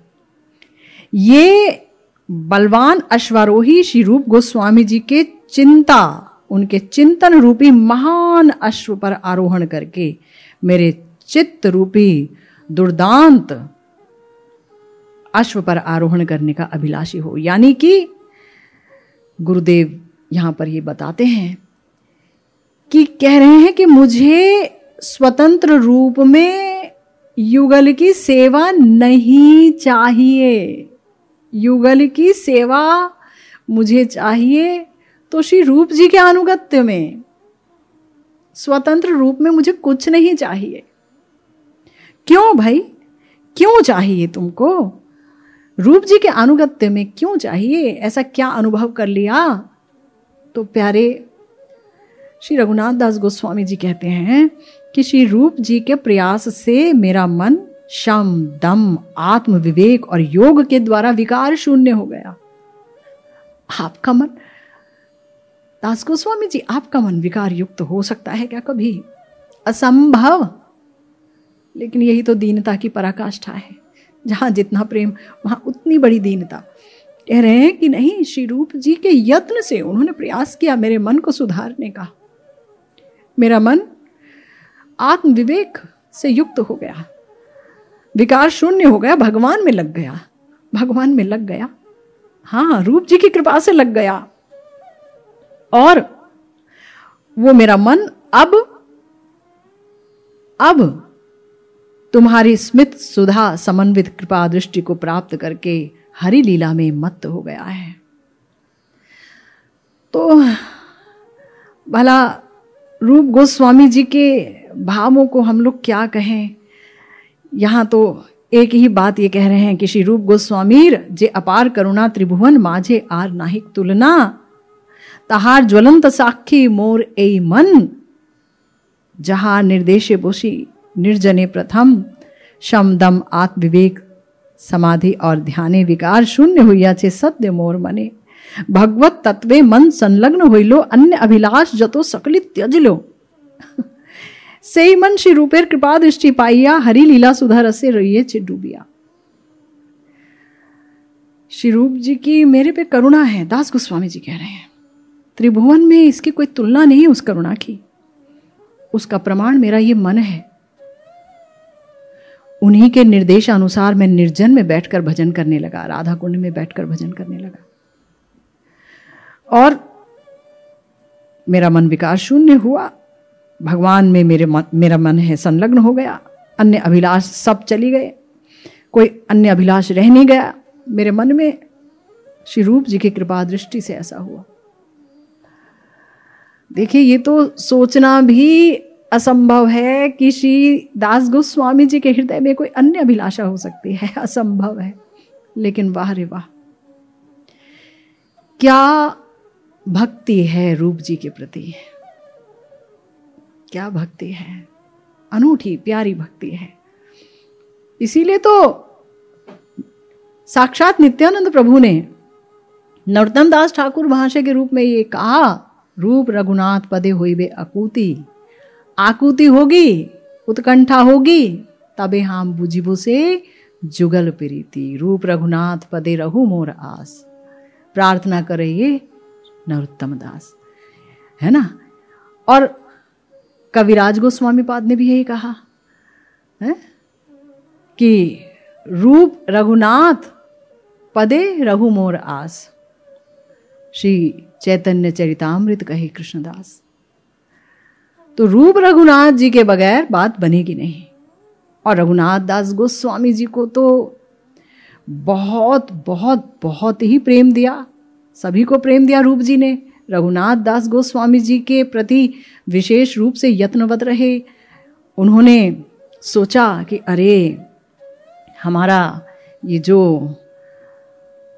ये बलवान अश्वारोही श्री रूप गोस्वामी जी के चिंता, उनके चिंतन रूपी महान अश्व पर आरोहण करके मेरे चित्त रूपी दुर्दांत अश्व पर आरोहण करने का अभिलाषी हो। यानी कि गुरुदेव यहां पर ये बताते हैं कि कह रहे हैं कि मुझे स्वतंत्र रूप में युगल की सेवा नहीं चाहिए, युगल की सेवा मुझे चाहिए तो श्री रूप जी के अनुगत्य में, स्वतंत्र रूप में मुझे कुछ नहीं चाहिए। क्यों भाई, क्यों चाहिए तुमको? रूप जी के अनुगत्य में क्यों चाहिए? ऐसा क्या अनुभव कर लिया? तो प्यारे श्री रघुनाथ दास गोस्वामी जी कहते हैं कि श्री रूप जी के प्रयास से मेरा मन शम दम आत्म विवेक और योग के द्वारा विकार शून्य हो गया। आपका मन, दास गोस्वामी जी, आपका मन विकार युक्त हो सकता है क्या कभी? असंभव। लेकिन यही तो दीनता की पराकाष्ठा है। जहां जितना प्रेम वहां उतनी बड़ी दीनता। कह रहे हैं कि नहीं, श्री रूप जी के यत्न से उन्होंने प्रयास किया मेरे मन को सुधारने का। मेरा मन आत्म विवेक से युक्त हो गया, विकार शून्य हो गया, भगवान में लग गया, भगवान में लग गया। हाँ, रूप जी की कृपा से लग गया। और वो मेरा मन अब तुम्हारी स्मित सुधा समन्वित कृपा दृष्टि को प्राप्त करके हरि लीला में मत्त हो गया है। तो भला रूप गोस्वामी जी के भावों को हम लोग क्या कहें। यहाँ तो एक ही बात ये कह रहे हैं कि श्री रूप गोस्वामीर जे अपार करुणा त्रिभुवन माझे आर नाहिक तुलना, तहार ज्वलंत साक्षी मोर ए मन, जहां निर्देशे बोशी निर्जने प्रथम, शम दम आत्म विवेक समाधि और ध्याने विकार शून्य हुआ छे सत्य मोर मने, भगवत तत्वे मन संलग्न होइलो, अन्य अभिलाष जतो सकली त्यज लो। सही मन श्री रूपेर कृपा दृष्टि पाइया, हरि लीला सुधा रसे रहिए छे डूबिया। श्री रूप जी की मेरे पे करुणा है, दास गोस्वामी जी कह रहे हैं। त्रिभुवन में इसकी कोई तुलना नहीं उस करुणा की। उसका प्रमाण मेरा ये मन है। उन्हीं के निर्देशानुसार मैं निर्जन में बैठकर भजन करने लगा, राधा कुंड में बैठकर भजन करने लगा, और मेरा मन विकार शून्य हुआ। भगवान में मेरा मन है संलग्न हो गया। अन्य अभिलाष सब चली गए, कोई अन्य अभिलाष रह नहीं गया मेरे मन में। श्री रूप जी की कृपा दृष्टि से ऐसा हुआ। देखिए, ये तो सोचना भी असंभव है कि श्री दास गोस्वामी जी के हृदय में कोई अन्य अभिलाषा हो सकती है, असंभव है। लेकिन वाह रे वाह, क्या भक्ति है रूप जी के प्रति, क्या भक्ति है, अनूठी प्यारी भक्ति है। इसीलिए तो साक्षात नित्यानंद प्रभु ने नरोत्तम दास ठाकुर भाष्य के रूप में ये कहा, रूप रघुनाथ पदे होइबे आकुति, आकुति होगी, उत्कंठा होगी, तबे हम बुझिबो से जुगल प्रीति, रूप रघुनाथ पदे रहु मोर आस। प्रार्थना करे ये नरोत्तम दास, है ना। और कविराज गोस्वामी पाद ने भी यही कहा है कि रूप रघुनाथ पदे रहु मोर आस, श्री चैतन्य चरितामृत कहे कृष्णदास। तो रूप रघुनाथ जी के बगैर बात बनेगी नहीं। और रघुनाथ दास गोस्वामी जी को तो बहुत बहुत बहुत ही प्रेम दिया, सभी को प्रेम दिया रूप जी ने। रघुनाथ दास गोस्वामी जी के प्रति विशेष रूप से यत्नवत रहे। उन्होंने सोचा कि अरे हमारा ये जो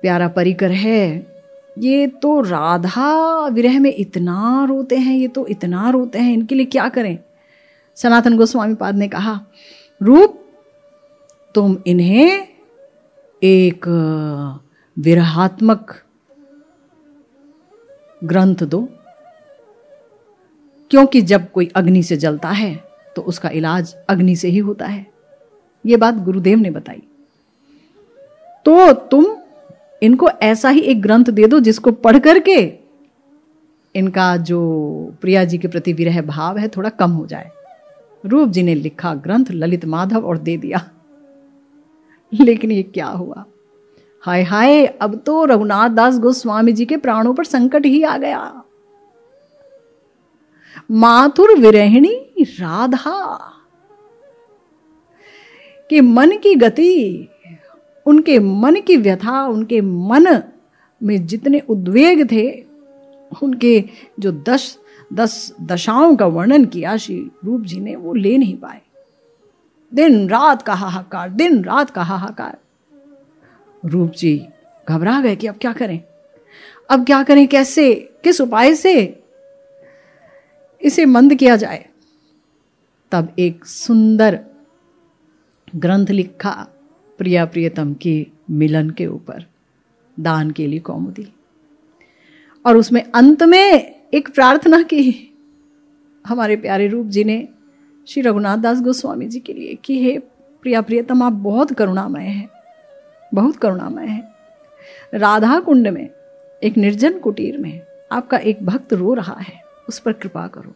प्यारा परिकर है, ये तो राधा विरह में इतना रोते हैं, ये तो इतना रोते हैं, इनके लिए क्या करें। सनातन गोस्वामी पाद ने कहा, रूप तुम इन्हें एक विरहात्मक ग्रंथ दो, क्योंकि जब कोई अग्नि से जलता है तो उसका इलाज अग्नि से ही होता है। ये बात गुरुदेव ने बताई। तो तुम इनको ऐसा ही एक ग्रंथ दे दो जिसको पढ़ करके इनका जो प्रिया जी के प्रति विरह भाव है थोड़ा कम हो जाए। रूप जी ने लिखा ग्रंथ ललित माधव और दे दिया। लेकिन ये क्या हुआ, हाय हाय, अब तो रघुनाथ दास गोस्वामी जी के प्राणों पर संकट ही आ गया। माथुर विरहिणी राधा के मन की गति, उनके मन की व्यथा, उनके मन में जितने उद्वेग थे, उनके जो 10 दशाओं का वर्णन किया श्री रूप जी ने, वो ले नहीं पाए। दिन रात का हाहाकार, दिन रात का हाहाकार। रूप जी घबरा गए कि अब क्या करें, अब क्या करें, कैसे, किस उपाय से इसे मंद किया जाए। तब एक सुंदर ग्रंथ लिखा प्रिया प्रियतम के मिलन के ऊपर, दान के लिए कौमुदी। और उसमें अंत में एक प्रार्थना की हमारे प्यारे रूप जी ने श्री रघुनाथ दास गोस्वामी जी के लिए कि हे प्रिया प्रियतम, आप बहुत करुणामय हैं, बहुत करुणामय है। राधा कुंड में एक निर्जन कुटीर में आपका एक भक्त रो रहा है, उस पर कृपा करो।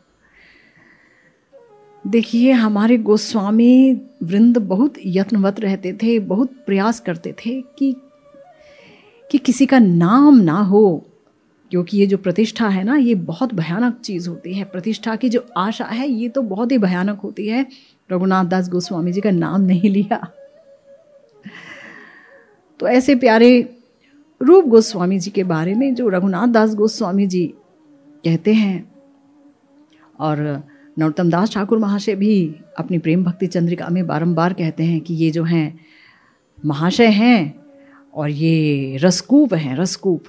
देखिए, हमारे गोस्वामी वृंद बहुत यत्नवत रहते थे, बहुत प्रयास करते थे कि किसी का नाम ना हो, क्योंकि ये जो प्रतिष्ठा है ना, ये बहुत भयानक चीज़ होती है। प्रतिष्ठा की जो आशा है ये तो बहुत ही भयानक होती है। रघुनाथ दास गोस्वामी जी का नाम नहीं लिया। तो ऐसे प्यारे रूप गोस्वामी जी के बारे में जो रघुनाथ दास गोस्वामी जी कहते हैं, और नरोत्तम दास ठाकुर महाशय भी अपनी प्रेम भक्ति चंद्रिका में बारंबार कहते हैं कि ये जो हैं महाशय हैं और ये रसकूप हैं, रसकूप।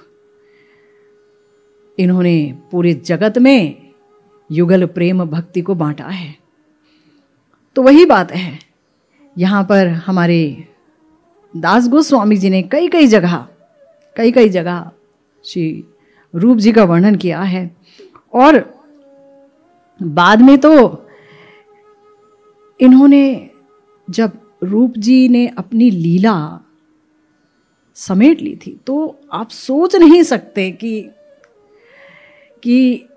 इन्होंने पूरे जगत में युगल प्रेम भक्ति को बांटा है। तो वही बात है, यहाँ पर हमारे दास गोस्वामी जी ने कई कई जगह श्री रूप जी का वर्णन किया है। और बाद में तो इन्होंने, जब रूप जी ने अपनी लीला समेट ली थी, तो आप सोच नहीं सकते कि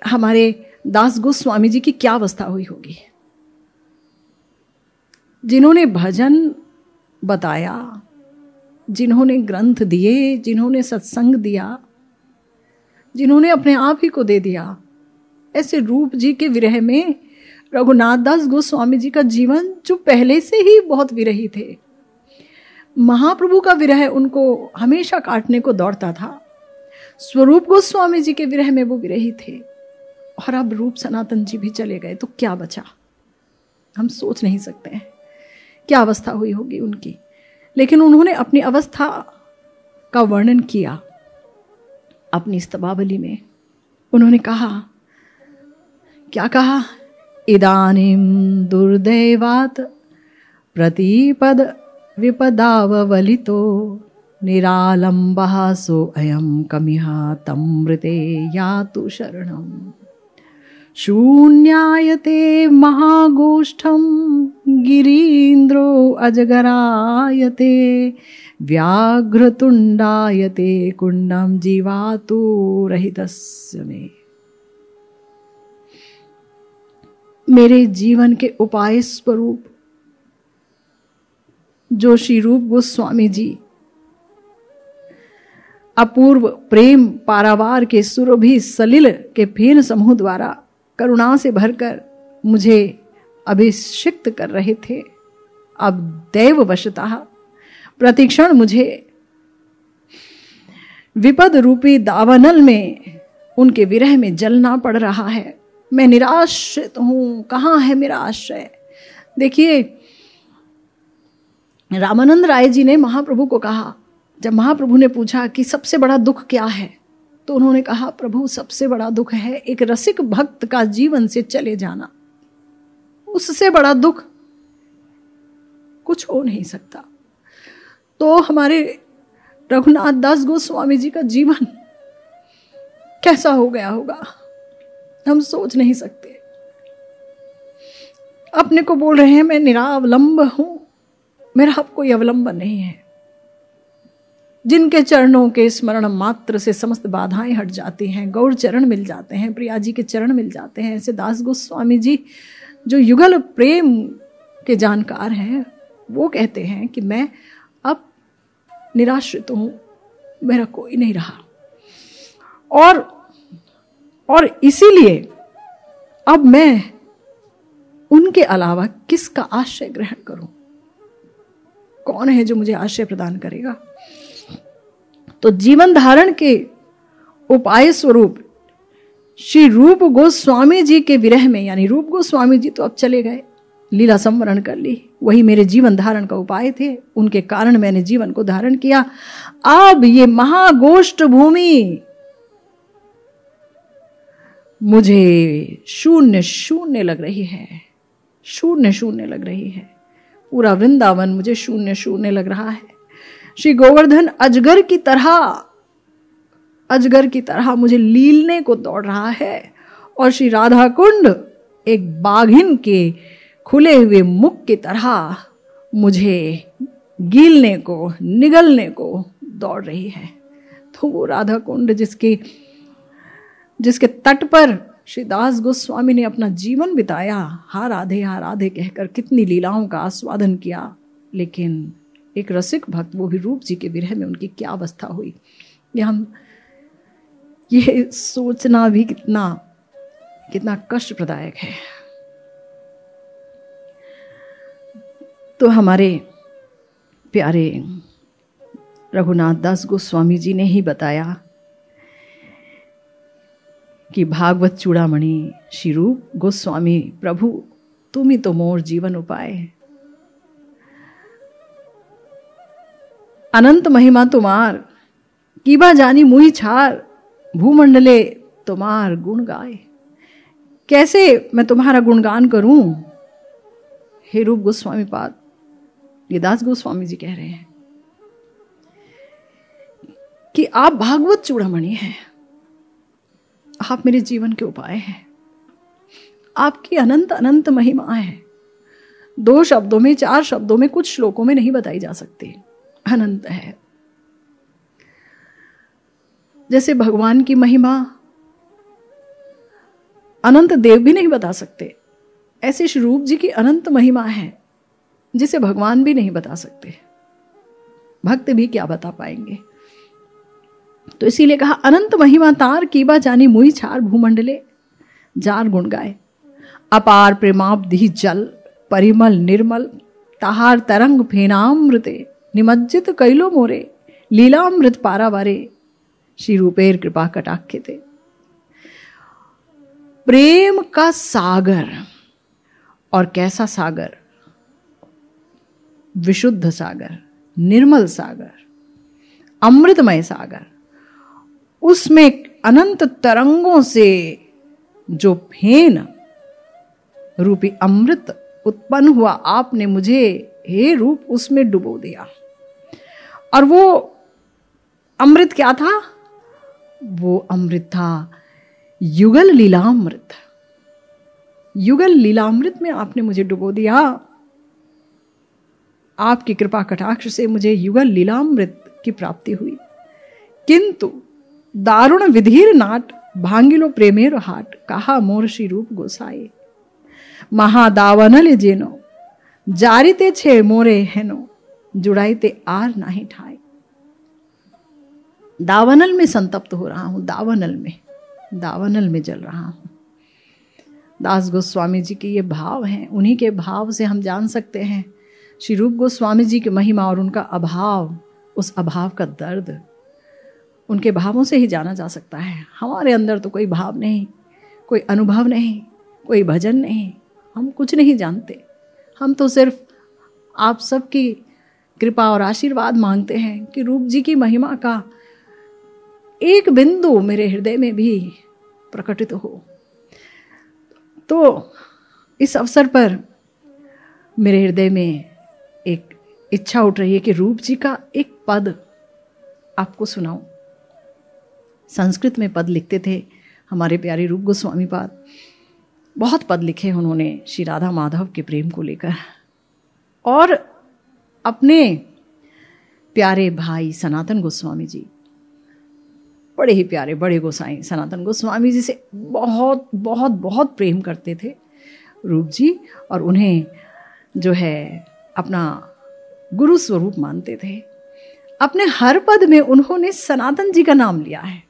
हमारे दास गोस्वामी जी की क्या अवस्था हुई होगी। जिन्होंने भजन बताया, जिन्होंने ग्रंथ दिए, जिन्होंने सत्संग दिया, जिन्होंने अपने आप ही को दे दिया, ऐसे रूप जी के विरह में रघुनाथ दास गोस्वामी जी का जीवन, जो पहले से ही बहुत विरही थे, महाप्रभु का विरह उनको हमेशा काटने को दौड़ता था। स्वरूप गोस्वामी जी के विरह में वो विरही थे, और अब रूप सनातन जी भी चले गए, तो क्या बचा? हम सोच नहीं सकते हैं क्या अवस्था हुई होगी उनकी। लेकिन उन्होंने अपनी अवस्था का वर्णन किया अपनी स्तवावली में। उन्होंने कहा, क्या कहा? इदानीं दुर्दैवात् प्रतिपद विपदावलितो निरालंबः सो अयं कमिहा तमृते यातु शरणम् शून्यायते महागोष्ठं गिरीन्द्रो अजगरायते व्याघ्रतुण्डायते कुण्डं जीवातु रहितस्य मे। मेरे जीवन के उपाय स्वरूप जो श्री रूप गोस्वामी जी अपूर्व प्रेम पारावार के सुरभि सलिल के फेन समूह द्वारा करुणा से भरकर मुझे अभिषिक्त कर रहे थे, अब दैववशतः प्रतिक्षण मुझे विपद रूपी दावानल में उनके विरह में जलना पड़ रहा है। मैं निराश्रित हूं, कहाँ है मेरा आश्रय? देखिए, रामानंद राय जी ने महाप्रभु को कहा, जब महाप्रभु ने पूछा कि सबसे बड़ा दुख क्या है, तो उन्होंने कहा, प्रभु सबसे बड़ा दुख है एक रसिक भक्त का जीवन से चले जाना। उससे बड़ा दुख कुछ हो नहीं सकता। तो हमारे रघुनाथ दास गोस्वामी जी का जीवन कैसा हो गया होगा, हम सोच नहीं सकते। अपने को बोल रहे हैं मैं निरावलंब हूं, मेरा अब कोई अवलंबन नहीं है। जिनके चरणों के स्मरण मात्र से समस्त बाधाएं हट जाती हैं, गौर चरण मिल जाते हैं, प्रिया जी के चरण मिल जाते हैं, ऐसे दास गोस्वामी जी जो युगल प्रेम के जानकार हैं, वो कहते हैं कि मैं अब निराश्रित हूं, मेरा कोई नहीं रहा। और इसीलिए अब मैं उनके अलावा किसका आश्रय ग्रहण करूं? कौन है जो मुझे आश्रय प्रदान करेगा? तो जीवन धारण के उपाय स्वरूप श्री रूप गोस्वामी जी के विरह में, यानी रूप गोस्वामी जी तो अब चले गए, लीला संवरण कर ली, वही मेरे जीवन धारण का उपाय थे, उनके कारण मैंने जीवन को धारण किया। अब ये महागोष्ठ भूमि मुझे शून्य शून्य लग रही है, शून्य शून्य लग रही है। पूरा वृंदावन मुझे शून्य शून्य लग रहा है। श्री गोवर्धन अजगर की तरह मुझे लीलने को दौड़ रहा है, और श्री राधा कुंड एक बाघिन के खुले हुए मुख की तरह मुझे गीलने को, निगलने को दौड़ रही है। तो वो राधा कुंड जिसके तट पर श्री दास गोस्वामी ने अपना जीवन बिताया, हा राधे कहकर कितनी लीलाओं का आस्वादन किया, लेकिन एक रसिक भक्त, वो भी रूप जी के विरह में उनकी क्या अवस्था हुई, ये सोचना भी कितना कष्टप्रदायक है। तो हमारे प्यारे रघुनाथ दास गोस्वामी जी ने ही बताया कि भागवत चूड़ामणि श्री रूप गोस्वामी प्रभु तुम ही तो मोर जीवन उपाय। अनंत महिमा तुम्हार कीबा जानी मुही छार, भूमंडले तुम्हार गुण गाए। कैसे मैं तुम्हारा गुणगान करूं हे रूप गोस्वामी पाद। ये दास गोस्वामी जी कह रहे हैं कि आप भागवत चूड़ामणि हैं, आप मेरे जीवन के उपाय हैं, आपकी अनंत अनंत महिमा है। 2 शब्दों में, 4 शब्दों में, कुछ श्लोकों में नहीं बताई जा सकती, अनंत है। जैसे भगवान की महिमा अनंत देव भी नहीं बता सकते, ऐसे श्री रूप जी की अनंत महिमा है जिसे भगवान भी नहीं बता सकते, भक्त भी क्या बता पाएंगे। तो इसीलिए कहा अनंत महिमा तार कीबा जानी मुई छार, भूमंडले जार गुण गाए। अपार प्रेमाब्धि जल परिमल निर्मल, ताहार तरंग फेनामृते निमज्जित कैलो मोरे, लीलामृत पारावारे श्री रूपेर कृपा कटाक्षे थे। प्रेम का सागर, और कैसा सागर, विशुद्ध सागर, निर्मल सागर, अमृतमय सागर, उसमें अनंत तरंगों से जो फेन रूपी अमृत उत्पन्न हुआ, आपने मुझे हे रूप उसमें डुबो दिया। और वो अमृत क्या था? वो अमृत था युगल लीलामृत। युगल लीलामृत में आपने मुझे डुबो दिया। आपकी कृपा कटाक्ष से मुझे युगल लीलामृत की प्राप्ति हुई। किंतु दारुण विधीर नाट भांगिलो प्रेमेर हाट, कहा मोर श्री रूप गोसाई। महादावनल जेनो जारिते छे मोरे हेनो, जुड़ाईते आर नाही ठाई। दावनल में संतप्त हो रहा हूं, दावनल में जल रहा हूं। दास गोस्वामी जी के ये भाव हैं, उन्हीं के भाव से हम जान सकते हैं श्री रूप गोस्वामी जी की महिमा और उनका अभाव, उस अभाव का दर्द उनके भावों से ही जाना जा सकता है। हमारे अंदर तो कोई भाव नहीं, कोई अनुभव नहीं, कोई भजन नहीं, हम कुछ नहीं जानते। हम तो सिर्फ आप सबकी कृपा और आशीर्वाद मांगते हैं कि रूप जी की महिमा का एक बिंदु मेरे हृदय में भी प्रकटित हो। तो इस अवसर पर मेरे हृदय में एक इच्छा उठ रही है कि रूप जी का एक पद आपको सुनाऊं। संस्कृत में पद लिखते थे हमारे प्यारे रूप गोस्वामी पाद। बहुत पद लिखे उन्होंने श्री राधा माधव के प्रेम को लेकर, और अपने प्यारे भाई सनातन गोस्वामी जी, बड़े ही प्यारे बड़े गोसाई सनातन गोस्वामी जी से बहुत बहुत बहुत प्रेम करते थे रूप जी, और उन्हें जो है अपना गुरु स्वरूप मानते थे। अपने हर पद में उन्होंने सनातन जी का नाम लिया है।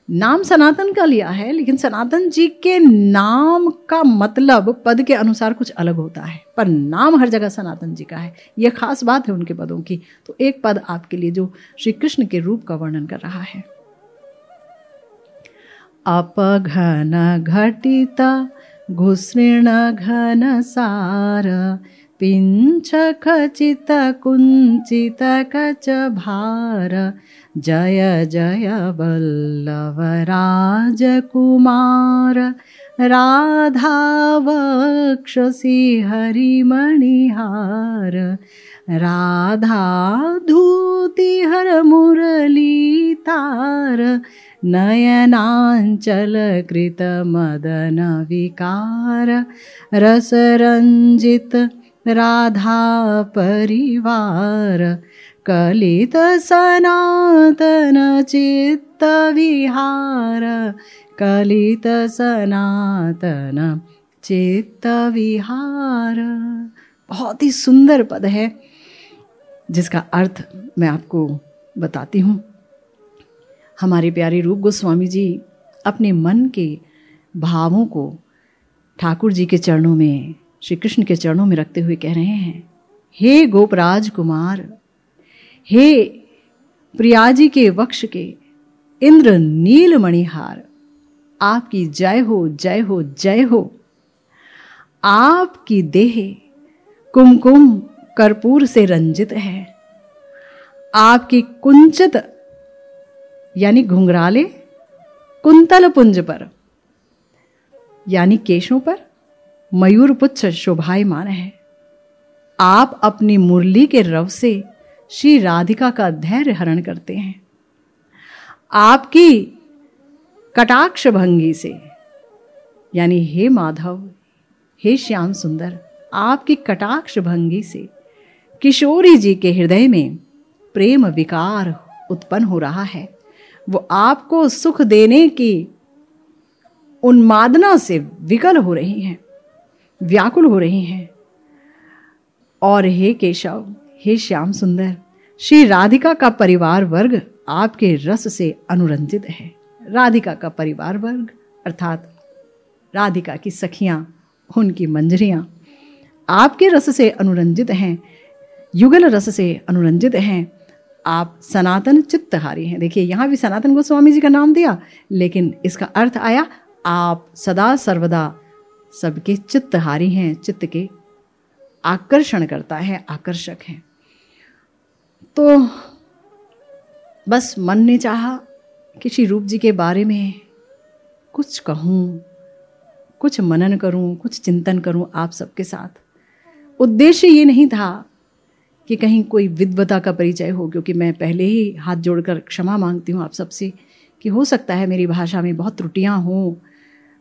नाम सनातन का लिया है, लेकिन सनातन जी के नाम का मतलब पद के अनुसार कुछ अलग होता है, पर नाम हर जगह सनातन जी का है। यह खास बात है उनके पदों की। तो एक पद आपके लिए जो श्री कृष्ण के रूप का वर्णन कर रहा है। अपघन घटित घुसृण घन सार, पिंच खचित कुंचित कच भार, जय जय वल्लभ राजकुमार, राधा वक्षसि हरिमणिहार, राधा धूति हर मुरली तार, नयनांचल कृत मदन विकार, रस रंजित राधा परिवार, कलित सनातन चित्त विहार, कलित सनातन चित्त विहार। बहुत ही सुंदर पद है जिसका अर्थ मैं आपको बताती हूँ। हमारे प्यारे रूप गोस्वामी जी अपने मन के भावों को ठाकुर जी के चरणों में, श्री कृष्ण के चरणों में रखते हुए कह रहे हैं, हे गोपराज कुमार, हे प्रियाजी के वक्ष के इंद्र नील मणिहार, आपकी जय हो जय हो जय हो। आपकी देह कुमकुम कर्पूर से रंजित है। आपकी कुंचित यानी घुंघराले कुंतल पुंज पर यानी केशों पर मयूर पुच्छ शोभायमान है। आप अपनी मुरली के रव से श्री राधिका का धैर्य हरण करते हैं। आपकी कटाक्ष भंगी से यानी हे माधव हे श्याम सुंदर, आपकी कटाक्ष भंगी से किशोरी जी के हृदय में प्रेम विकार उत्पन्न हो रहा है। वो आपको सुख देने की उन्मादना से विकल हो रही हैं, व्याकुल हो रही हैं। और हे केशव हे श्याम सुंदर, श्री राधिका का परिवार वर्ग आपके रस से अनुरंजित है। राधिका का परिवार वर्ग अर्थात राधिका की सखियां, उनकी मंजरियां आपके रस से अनुरंजित हैं, युगल रस से अनुरंजित हैं। आप सनातन चित्तहारी हैं। देखिए यहाँ भी सनातन गोस्वामी जी का नाम दिया, लेकिन इसका अर्थ आया आप सदा सर्वदा सबके चित्तहारी हैं, चित्त के आकर्षण करता है, आकर्षक हैं। तो बस मन ने चाहा कि श्री रूप जी के बारे में कुछ कहूँ, कुछ मनन करूँ, कुछ चिंतन करूँ आप सबके साथ। उद्देश्य ये नहीं था कि कहीं कोई विद्वता का परिचय हो, क्योंकि मैं पहले ही हाथ जोड़कर क्षमा मांगती हूँ आप सबसे कि हो सकता है मेरी भाषा में बहुत त्रुटियाँ हों,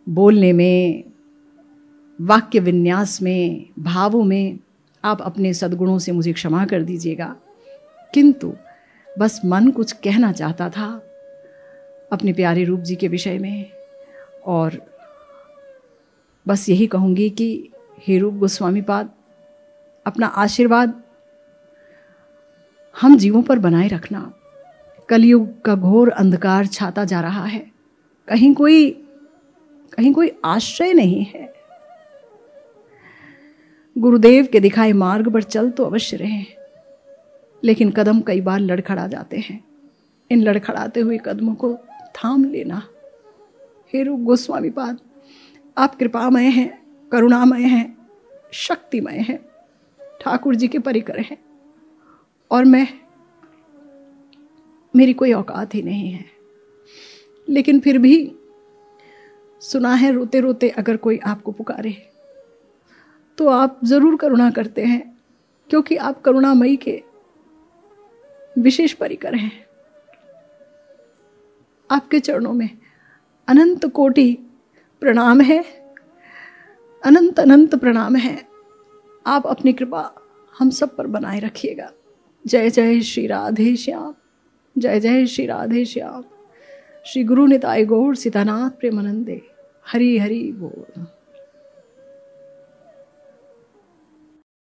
बोलने में, वाक्य विन्यास में, भावों में। आप अपने सद्गुणों से मुझे क्षमा कर दीजिएगा। किंतु बस मन कुछ कहना चाहता था अपने प्यारे रूप जी के विषय में। और बस यही कहूँगी कि हे रूप गोस्वामी पाद, अपना आशीर्वाद हम जीवों पर बनाए रखना। कलयुग का घोर अंधकार छाता जा रहा है, कहीं कोई आश्रय नहीं है। गुरुदेव के दिखाए मार्ग पर चल तो अवश्य रहे, लेकिन कदम कई बार लड़खड़ा जाते हैं। इन लड़खड़ाते हुए कदमों को थाम लेना। हे रूप गोस्वामी पाद, आप कृपामय हैं, करुणामय हैं, शक्तिमय हैं, ठाकुर जी के परिकर हैं, और मेरी कोई औकात ही नहीं है। लेकिन फिर भी सुना है रोते रोते अगर कोई आपको पुकारे तो आप जरूर करुणा करते हैं, क्योंकि आप करुणामयी के विशेष परिकर हैं। आपके चरणों में अनंत कोटि प्रणाम है, अनंत अनंत प्रणाम है। आप अपनी कृपा हम सब पर बनाए रखिएगा। जय जय श्री राधे श्याम, जय जय श्री राधे श्याम। श्री गुरु निताय गौर सीतानाथ प्रेमानंदे। हरि हरि बोल।